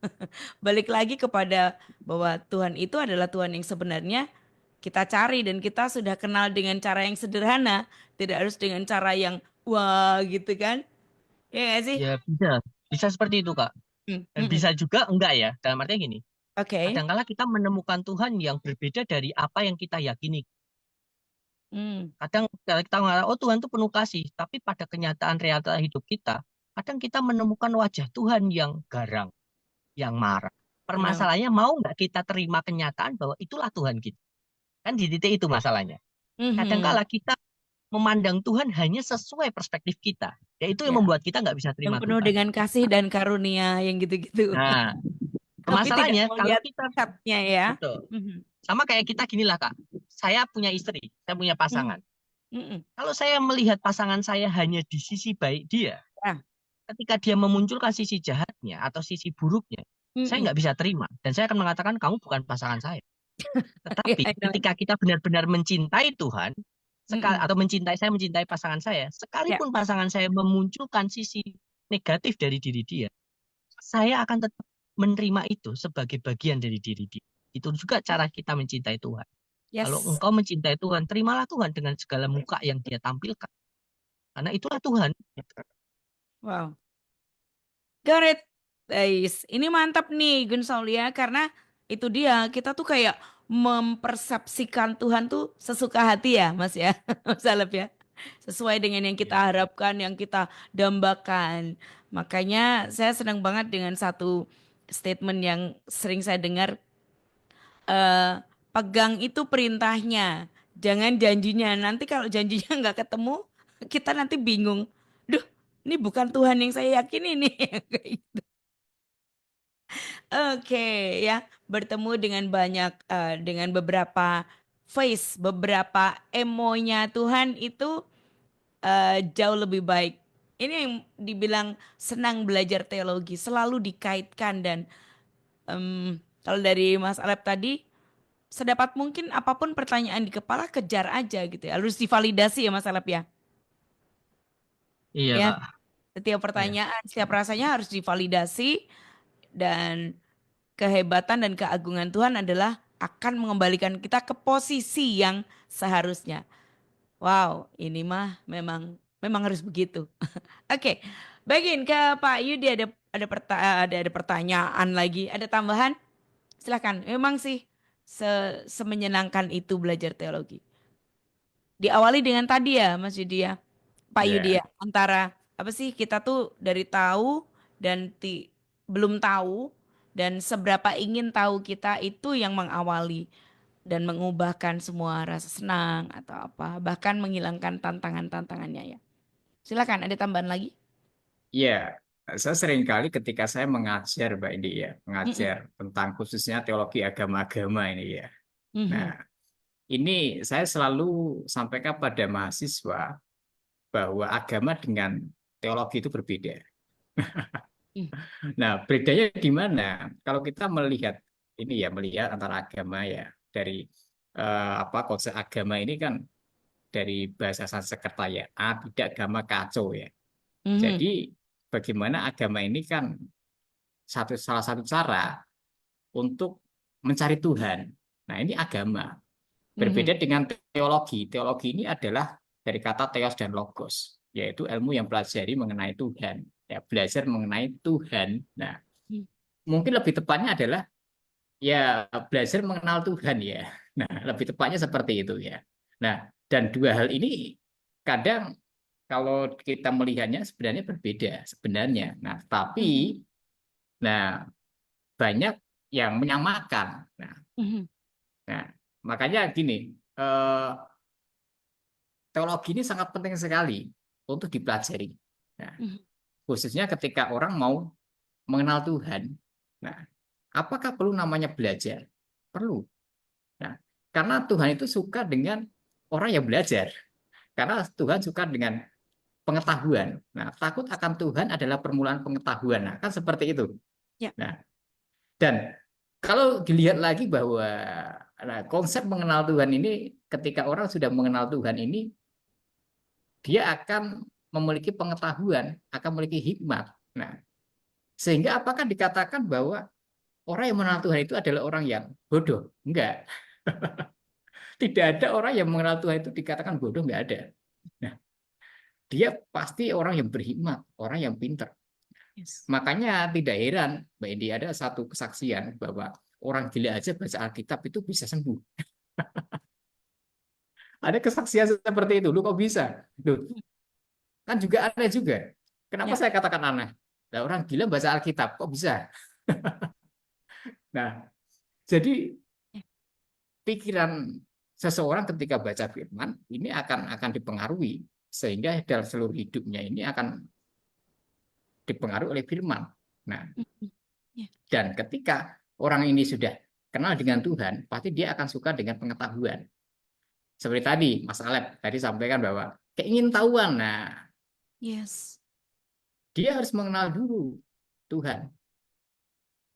Balik lagi kepada bahwa Tuhan itu adalah Tuhan yang sebenarnya kita cari dan kita sudah kenal dengan cara yang sederhana, tidak harus dengan cara yang wah gitu kan. Ya nggak sih? Ya bisa seperti itu Kak. Hmm, Dan hmm, hmm. bisa juga enggak ya. Dalam artinya gini, Oke. kadangkala kita menemukan Tuhan yang berbeda dari apa yang kita yakini. Hmm. Kadang kita mengatakan, oh Tuhan itu penuh kasih, tapi pada kenyataan realita hidup kita, kadang kita menemukan wajah Tuhan yang garang, yang marah. Tenang. Permasalahannya mau nggak kita terima kenyataan bahwa itulah Tuhan kita. Kan di titik itu masalahnya. Mhm. Kadangkala kita memandang Tuhan hanya sesuai perspektif kita. Ya itu yang Ya, membuat kita nggak bisa yang terima penuh Tuhan. dengan kasih dan karunia yang gitu-gitu. Nah, Tapi tidak permasalahannya kalau melihat kita catnya ya. betul. Mhm. Sama kayak kita ginilah Kak. Saya punya istri, saya punya pasangan. Mhm. Mhm. Kalau saya melihat pasangan saya hanya di sisi baik dia, Ya. ketika dia memunculkan sisi jahatnya atau sisi buruknya, saya Mhm. nggak bisa terima. Dan saya akan mengatakan, kamu bukan pasangan saya. Ya, Tetapi I know. ketika kita benar-benar mencintai Tuhan, Mhm. atau saya mencintai pasangan saya, Ya. sekalipun pasangan saya memunculkan sisi negatif dari diri dia, saya akan tetap menerima itu sebagai bagian dari diri dia. Itu juga cara kita mencintai Tuhan. Kalau Yes. engkau mencintai Tuhan, terimalah Tuhan dengan segala muka yang dia tampilkan. Karena itulah Tuhan. Wow. Gareth, guys, ini mantap nih Gun Saulia karena itu dia kita tuh kayak mempersepsikan Tuhan tuh sesuka hati ya Mas ya, Mas Alep ya, sesuai dengan yang kita Ya. harapkan, yang kita dambakan. Makanya saya senang banget dengan satu statement yang sering saya dengar, eh, pegang itu perintahnya, jangan janjinya. Nanti kalau janjinya nggak ketemu, kita nanti bingung. Duh, ini bukan Tuhan yang saya yakini nih. Kayak gitu. Oke ya, bertemu dengan banyak dengan beberapa face, beberapa emonya Tuhan itu jauh lebih baik. Ini yang dibilang senang belajar teologi, selalu dikaitkan dan kalau dari Mas Alep tadi, sedapat mungkin apapun pertanyaan di kepala kejar aja gitu ya. Harus divalidasi ya Mas Alep ya. Iya, Ya, Kak. setiap Iya. pertanyaan, setiap rasanya harus divalidasi dan kehebatan dan keagungan Tuhan adalah akan mengembalikan kita ke posisi yang seharusnya. Wow, ini mah memang memang harus begitu. Oke, bagiin ke Pak Yudi ada pertanyaan lagi, ada tambahan? Silakan. Memang sih semenyenangkan itu belajar teologi. Diawali dengan tadi ya, Mas Yudi ya, Pak Yudi Ya. ya, antara apa sih kita tuh dari tahu dan belum tahu dan seberapa ingin tahu kita itu yang mengawali dan mengubahkan semua rasa senang atau apa, bahkan menghilangkan tantangan-tantangannya ya. Silakan, ada tambahan lagi? Ya, saya sering kali ketika saya mengajar, Mbak Indi ya, Mm-mm. mengajar tentang khususnya teologi agama-agama ini ya. Nah, Mhm. ini saya selalu sampaikan pada mahasiswa bahwa agama dengan teologi itu berbeda. Mm. Nah, bedanya di mana? Kalau kita melihat ini ya, melihat antara agama ya dari apa konsep agama ini kan dari bahasa Sanskerta ya, tidak agama kacau ya. Mhm. Jadi bagaimana agama ini kan salah satu cara untuk mencari Tuhan. Nah, ini agama. Berbeda Mhm. dengan teologi. Teologi ini adalah dari kata theos dan logos, yaitu ilmu yang pelajari mengenai Tuhan, ya, belajar mengenai Tuhan. Nah, Mhm. mungkin lebih tepatnya adalah ya belajar mengenal Tuhan ya. Nah, lebih tepatnya seperti itu ya. Nah, dan dua hal ini kadang kalau kita melihatnya sebenarnya berbeda sebenarnya. Nah, tapi Mhm. nah banyak yang menyamakan. Nah, Mhm. nah makanya gini, eh, teologi ini sangat penting sekali untuk dipelajari. Nah, Mhm. khususnya ketika orang mau mengenal Tuhan. Nah, apakah perlu namanya belajar? Perlu. Nah, karena Tuhan itu suka dengan orang yang belajar. Karena Tuhan suka dengan pengetahuan. Nah, takut akan Tuhan adalah permulaan pengetahuan. Nah, kan seperti itu. Ya. Nah, dan kalau dilihat lagi bahwa nah, konsep mengenal Tuhan ini, ketika orang sudah mengenal Tuhan ini, dia akan memiliki pengetahuan, akan memiliki hikmat. Nah, sehingga apakah dikatakan bahwa orang yang mengenal Tuhan itu adalah orang yang bodoh? Enggak. Tidak ada orang yang mengenal Tuhan itu dikatakan bodoh, enggak ada. Nah, dia pasti orang yang berhikmat, orang yang pintar. Yes. Makanya tidak heran, Mbak Indi, ada satu kesaksian bahwa orang gila aja baca Alkitab itu bisa sembuh. Ada kesaksian seperti itu. Lu kok bisa? Loh, Mhm. kan juga aneh juga. Kenapa Ya. saya katakan aneh? Nah, orang gila baca Alkitab, kok bisa? Nah, jadi Ya. pikiran seseorang ketika baca firman ini akan dipengaruhi sehingga dalam seluruh hidupnya ini akan dipengaruhi oleh firman. Nah, Mhm. Ya. dan ketika orang ini sudah kenal dengan Tuhan, pasti dia akan suka dengan pengetahuan. Seperti tadi Mas Alep tadi sampaikan bahwa keingintahuan. Nah, Yes. dia harus mengenal dulu Tuhan.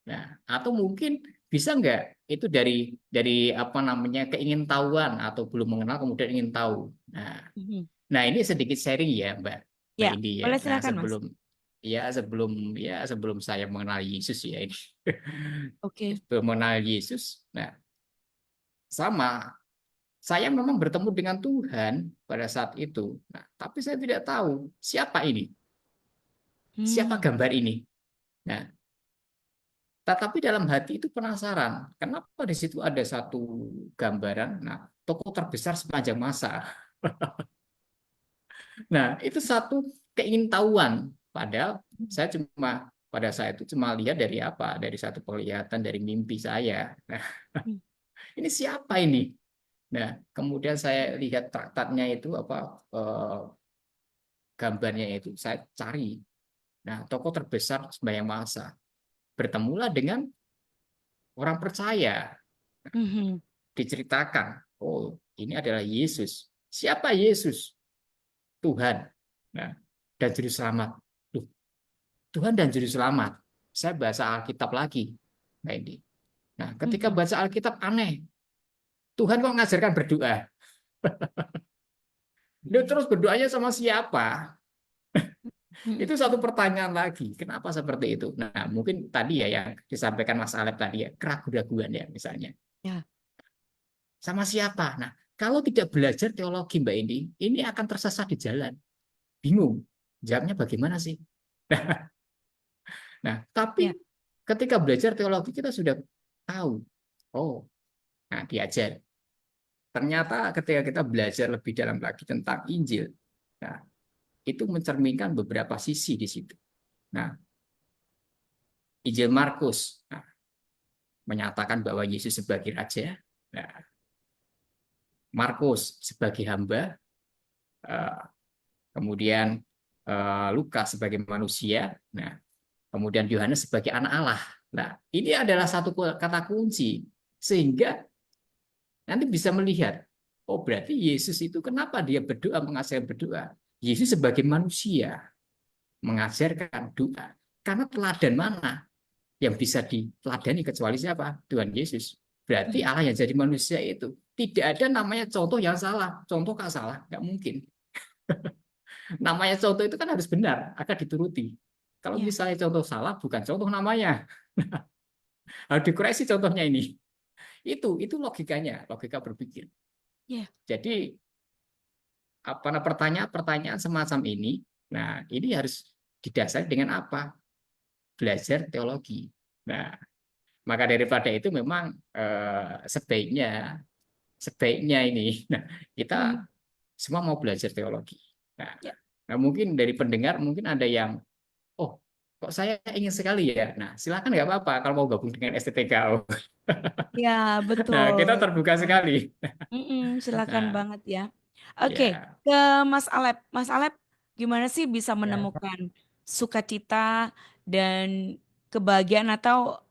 Nah, atau mungkin bisa nggak itu dari apa namanya keingintahuan atau belum mengenal kemudian ingin tahu. Mhm. Nah, ini sedikit sharing ya, Mbak Ya, Indi ya. boleh Nah, silakan, Mas. sebelum saya mengenal Yesus ya ini. Oke. Sebelum mengenal Yesus, nah sama saya memang bertemu dengan Tuhan pada saat itu. Nah, tapi saya tidak tahu siapa ini, siapa Hmm. gambar ini. Nah, tetapi dalam hati itu penasaran, kenapa di situ ada satu gambaran, nah, tokoh terbesar sepanjang masa. Nah, itu satu keingintahuan. Padahal saya cuma pada saat itu cuma lihat dari apa? Dari satu penglihatan dari mimpi saya. Nah, Hmm. ini siapa ini? Nah, kemudian saya lihat traktatnya itu apa gambarnya itu saya cari. Nah, tokoh terbesar sepanjang masa. Bertemulah dengan orang percaya. Mhm. Diceritakan, oh, ini adalah Yesus. Siapa Yesus? Tuhan. Nah, dan juru selamat. Loh, Tuhan dan juru selamat. Saya baca Alkitab lagi, Mbak Indi. Nah, ketika Mhm. baca Alkitab aneh. Tuhan kok ngajarkan berdoa? Dia terus berdoanya sama siapa? Mhm. Itu satu pertanyaan lagi. Kenapa seperti itu? Nah, mungkin tadi ya yang disampaikan Mas Alep tadi ya, keraguan-keraguan ya misalnya. Ya. Sama siapa? Nah, kalau tidak belajar teologi Mbak Indi, ini akan tersesat di jalan. Bingung. Jawabnya bagaimana sih? Nah, Ya. tapi ketika belajar teologi kita sudah tahu. Oh, nah diajar. Ternyata ketika kita belajar lebih dalam lagi tentang Injil, nah, itu mencerminkan beberapa sisi di situ. Nah, Injil Markus nah, menyatakan bahwa Yesus sebagai raja, nah, Markus sebagai hamba, eh, kemudian Lukas sebagai manusia, nah, kemudian Yohanes sebagai anak Allah. Nah, ini adalah satu kata kunci sehingga nanti bisa melihat, oh berarti Yesus itu kenapa dia berdoa, mengajarkan berdoa. Yesus sebagai manusia mengajarkan doa. Karena teladan mana yang bisa diteladani kecuali siapa? Tuhan Yesus. Berarti Mhm. Allah yang jadi manusia itu tidak ada namanya contoh yang salah. Contoh nggak salah, nggak mungkin. Namanya contoh itu kan harus benar, akan dituruti. Kalau Ya. misalnya contoh salah, bukan contoh namanya. Harus dikoreksi contohnya ini. Itu logikanya, logika berpikir. Ya. Jadi pertanyaan-pertanyaan semacam ini, nah ini harus didasari dengan apa? Belajar teologi. Nah, maka daripada itu memang sebaiknya ini, nah kita Mhm. semua mau belajar teologi. Nah, Ya. nah mungkin dari pendengar mungkin ada yang, oh kok saya ingin sekali ya. Nah, silakan nggak apa-apa kalau mau gabung dengan STTKO. Ya, Nah, kita betul. terbuka sekali. Silakan Nah, banget ya. Oke, ya, ke Mas Alep. Mas Alep, gimana sih bisa Ya. menemukan sukacita dan kebahagiaan atau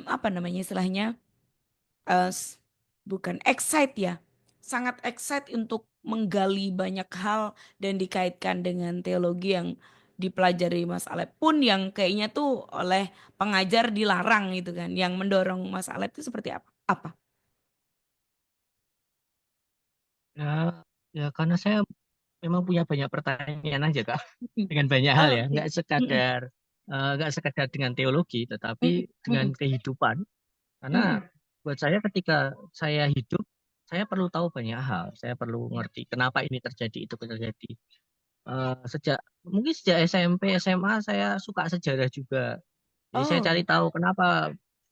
apa namanya istilahnya? eh, s- Bukan excite ya. Sangat excite untuk menggali banyak hal dan dikaitkan dengan teologi yang dipelajari Mas Alep pun yang kayaknya tuh oleh pengajar dilarang gitu kan. Yang mendorong Mas Alep itu seperti apa? Apa? Ya, ya karena saya memang punya banyak pertanyaan aja Kak, Mm. dengan banyak hal Oh, ya, oke. Mm-mm. nggak sekadar dengan teologi, tetapi Mm-mm. dengan Mm-mm. kehidupan. Karena Mm-mm. buat saya ketika saya hidup, saya perlu tahu banyak hal. Saya perlu ngerti kenapa ini terjadi, itu terjadi. Mungkin sejak SMP, SMA saya suka sejarah juga. Jadi saya cari Oh, tahu kenapa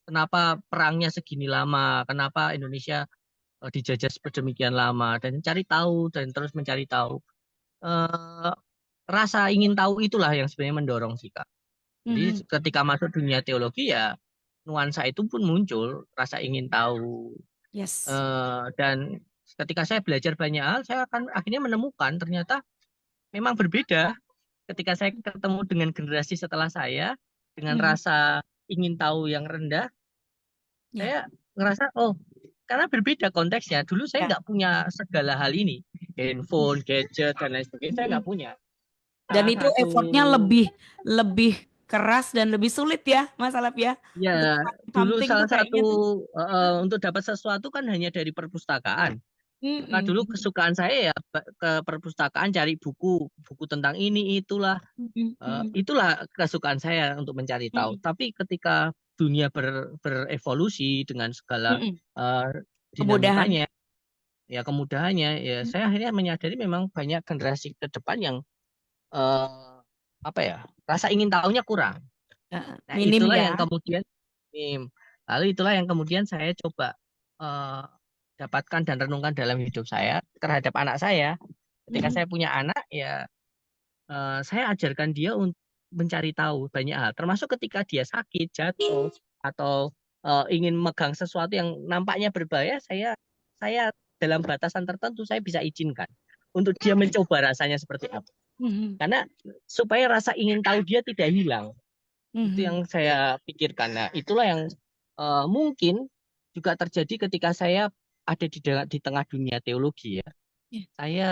kenapa perangnya segini lama, kenapa Indonesia dijajah sedemikian lama, dan cari tahu dan terus mencari tahu. Eh, Rasa ingin tahu itulah yang sebenarnya mendorong sih Kak. Jadi mhm. ketika masuk dunia teologi ya nuansa itu pun muncul, rasa ingin tahu. Yes. Dan ketika saya belajar banyak hal, saya akan akhirnya menemukan ternyata memang berbeda. Ketika saya ketemu dengan generasi setelah saya, dengan Mhm. rasa ingin tahu yang rendah, Ya, saya ngerasa, oh, karena berbeda konteksnya. Dulu saya ya. nggak punya segala hal ini. Handphone, gadget, dan lain sebagainya, saya Mhm. nggak punya. Dan Salah itu satu, effortnya lebih lebih keras dan lebih sulit ya, Mas Alap ya. ya, Untuk find dulu something tuh salah satu kayaknya tuh. untuk dapat sesuatu kan hanya dari perpustakaan. Maka dulu Mm-mm. kesukaan saya ya ke perpustakaan cari buku, buku tentang ini itulah. Mm-mm. Mm-mm. Itulah kesukaan saya untuk mencari tahu. Mm-mm. Tapi ketika dunia berevolusi dengan segala Mm-mm. eh, Kemudahan. dinamikanya, ya kemudahannya, ya Mm. saya akhirnya menyadari memang banyak generasi ke depan yang eh, apa ya, rasa ingin tahunya kurang. Nah, Minim itulah yang ya. kemudian, lalu itulah yang kemudian saya coba eh, dapatkan dan renungkan dalam hidup saya terhadap anak saya. Ketika Mm-mm. saya punya anak, ya saya ajarkan dia untuk mencari tahu banyak hal, termasuk ketika dia sakit, jatuh, atau ingin megang sesuatu yang nampaknya berbahaya, saya dalam batasan tertentu saya bisa izinkan untuk dia mencoba rasanya seperti apa. Mhm. Karena supaya rasa ingin tahu dia tidak hilang. Itu Mhm. yang saya pikirkan. Nah, itulah yang mungkin juga terjadi ketika saya ada di tengah dunia teologi ya. Ya. Saya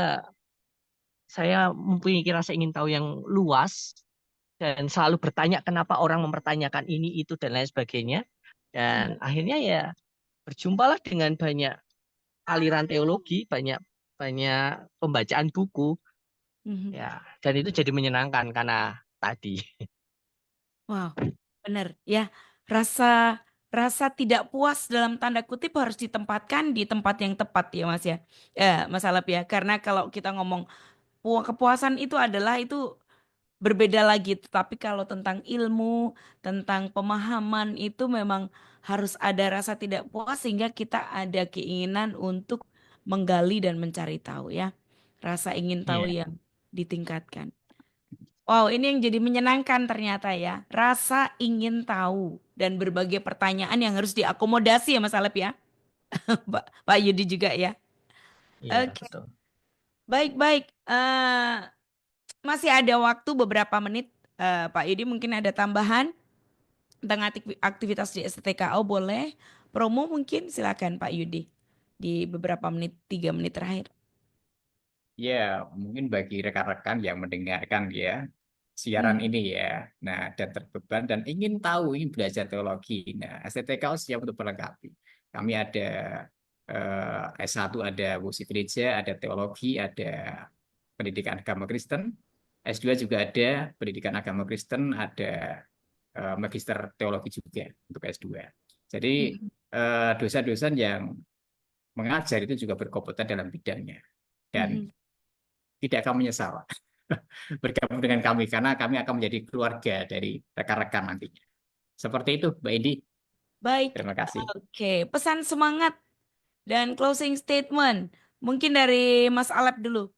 saya mempunyai rasa ingin tahu yang luas dan selalu bertanya kenapa orang mempertanyakan ini itu dan lain sebagainya. Mm. Dan akhirnya ya berjumpalah dengan banyak aliran teologi, banyak banyak pembacaan buku Mhm. ya, dan itu jadi menyenangkan karena tadi. Wow, bener ya. Rasa rasa tidak puas dalam tanda kutip harus ditempatkan di tempat yang tepat ya Mas ya. Mas Alap ya. Karena kalau kita ngomong kepuasan itu adalah itu berbeda lagi. Tetapi kalau tentang ilmu, tentang pemahaman itu memang harus ada rasa tidak puas sehingga kita ada keinginan untuk menggali dan mencari tahu ya. Rasa ingin tahu Iya, yang ditingkatkan. Wow, ini yang jadi menyenangkan ternyata ya. Rasa ingin tahu dan berbagai pertanyaan yang harus diakomodasi ya Mas Alep ya. Pak Yudi juga ya. iya Oke, betul. baik-baik. Masih ada waktu beberapa menit. Pak Yudi mungkin ada tambahan tentang aktivitas di STTKO boleh. Promo mungkin silakan Pak Yudi. Di beberapa menit, 3 menit terakhir. ya mungkin bagi rekan-rekan yang mendengarkan ya siaran Hmm. ini ya, nah dan terbeban dan ingin tahu, ingin belajar teologi, nah STTKO siap untuk melengkapi. Kami ada S1 ada musik gereja, ada teologi, ada pendidikan agama Kristen, S2 juga ada pendidikan agama Kristen, ada magister teologi juga untuk S2. Jadi Hmm. dosen-dosen yang mengajar itu juga berkompeten dalam bidangnya dan Mhm. tidak akan menyesal bergabung dengan kami karena kami akan menjadi keluarga dari rekan-rekan nantinya. Seperti itu, Mbak Indi. Baik, Terima kasih. oke. Pesan semangat dan closing statement. Mungkin dari Mas Alep dulu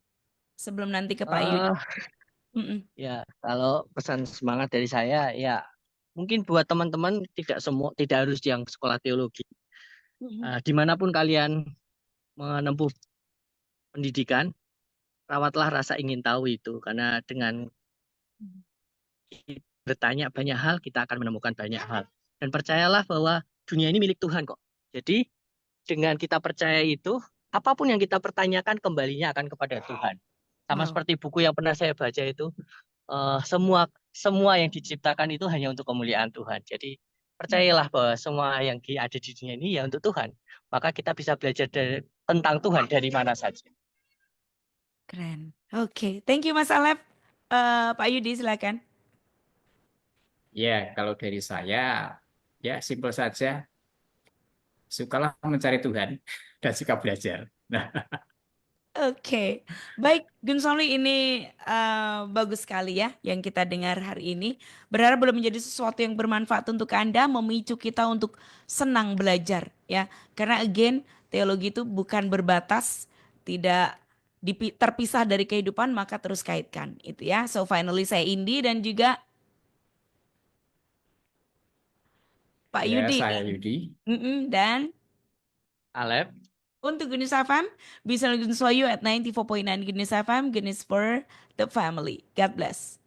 sebelum nanti ke Pak Yudi. Eh, Mm-mm. ya, kalau pesan semangat dari saya, ya mungkin buat teman-teman tidak harus yang sekolah teologi. Mhm. Dimanapun kalian menempuh pendidikan, rawatlah rasa ingin tahu itu, karena dengan bertanya banyak hal, kita akan menemukan banyak hal. Dan percayalah bahwa dunia ini milik Tuhan kok. Jadi dengan kita percaya itu, apapun yang kita pertanyakan kembalinya akan kepada Tuhan. Sama Wow, seperti buku yang pernah saya baca itu, semua semua yang diciptakan itu hanya untuk kemuliaan Tuhan. Jadi percayalah bahwa semua yang ada di dunia ini ya untuk Tuhan. Maka kita bisa belajar tentang Tuhan dari mana saja. keren. Oke, thank you Mas Alep. Pak Yudi silakan. Ya, kalau dari saya, ya simpel saja, sukalah mencari Tuhan dan suka belajar. Nah, Oke, baik Gun Soli ini bagus sekali ya yang kita dengar hari ini. Berharap boleh menjadi sesuatu yang bermanfaat untuk Anda, memicu kita untuk senang belajar ya. Karena again, teologi itu bukan berbatas, tidak terpisah dari kehidupan, maka terus kaitkan itu ya. So finally saya Indi dan juga Pak ya Yudi. saya Yudi. Dan Alep. untuk Genis FM, bisa listen you at 94.9 Genis FM, Genis for the family. God bless.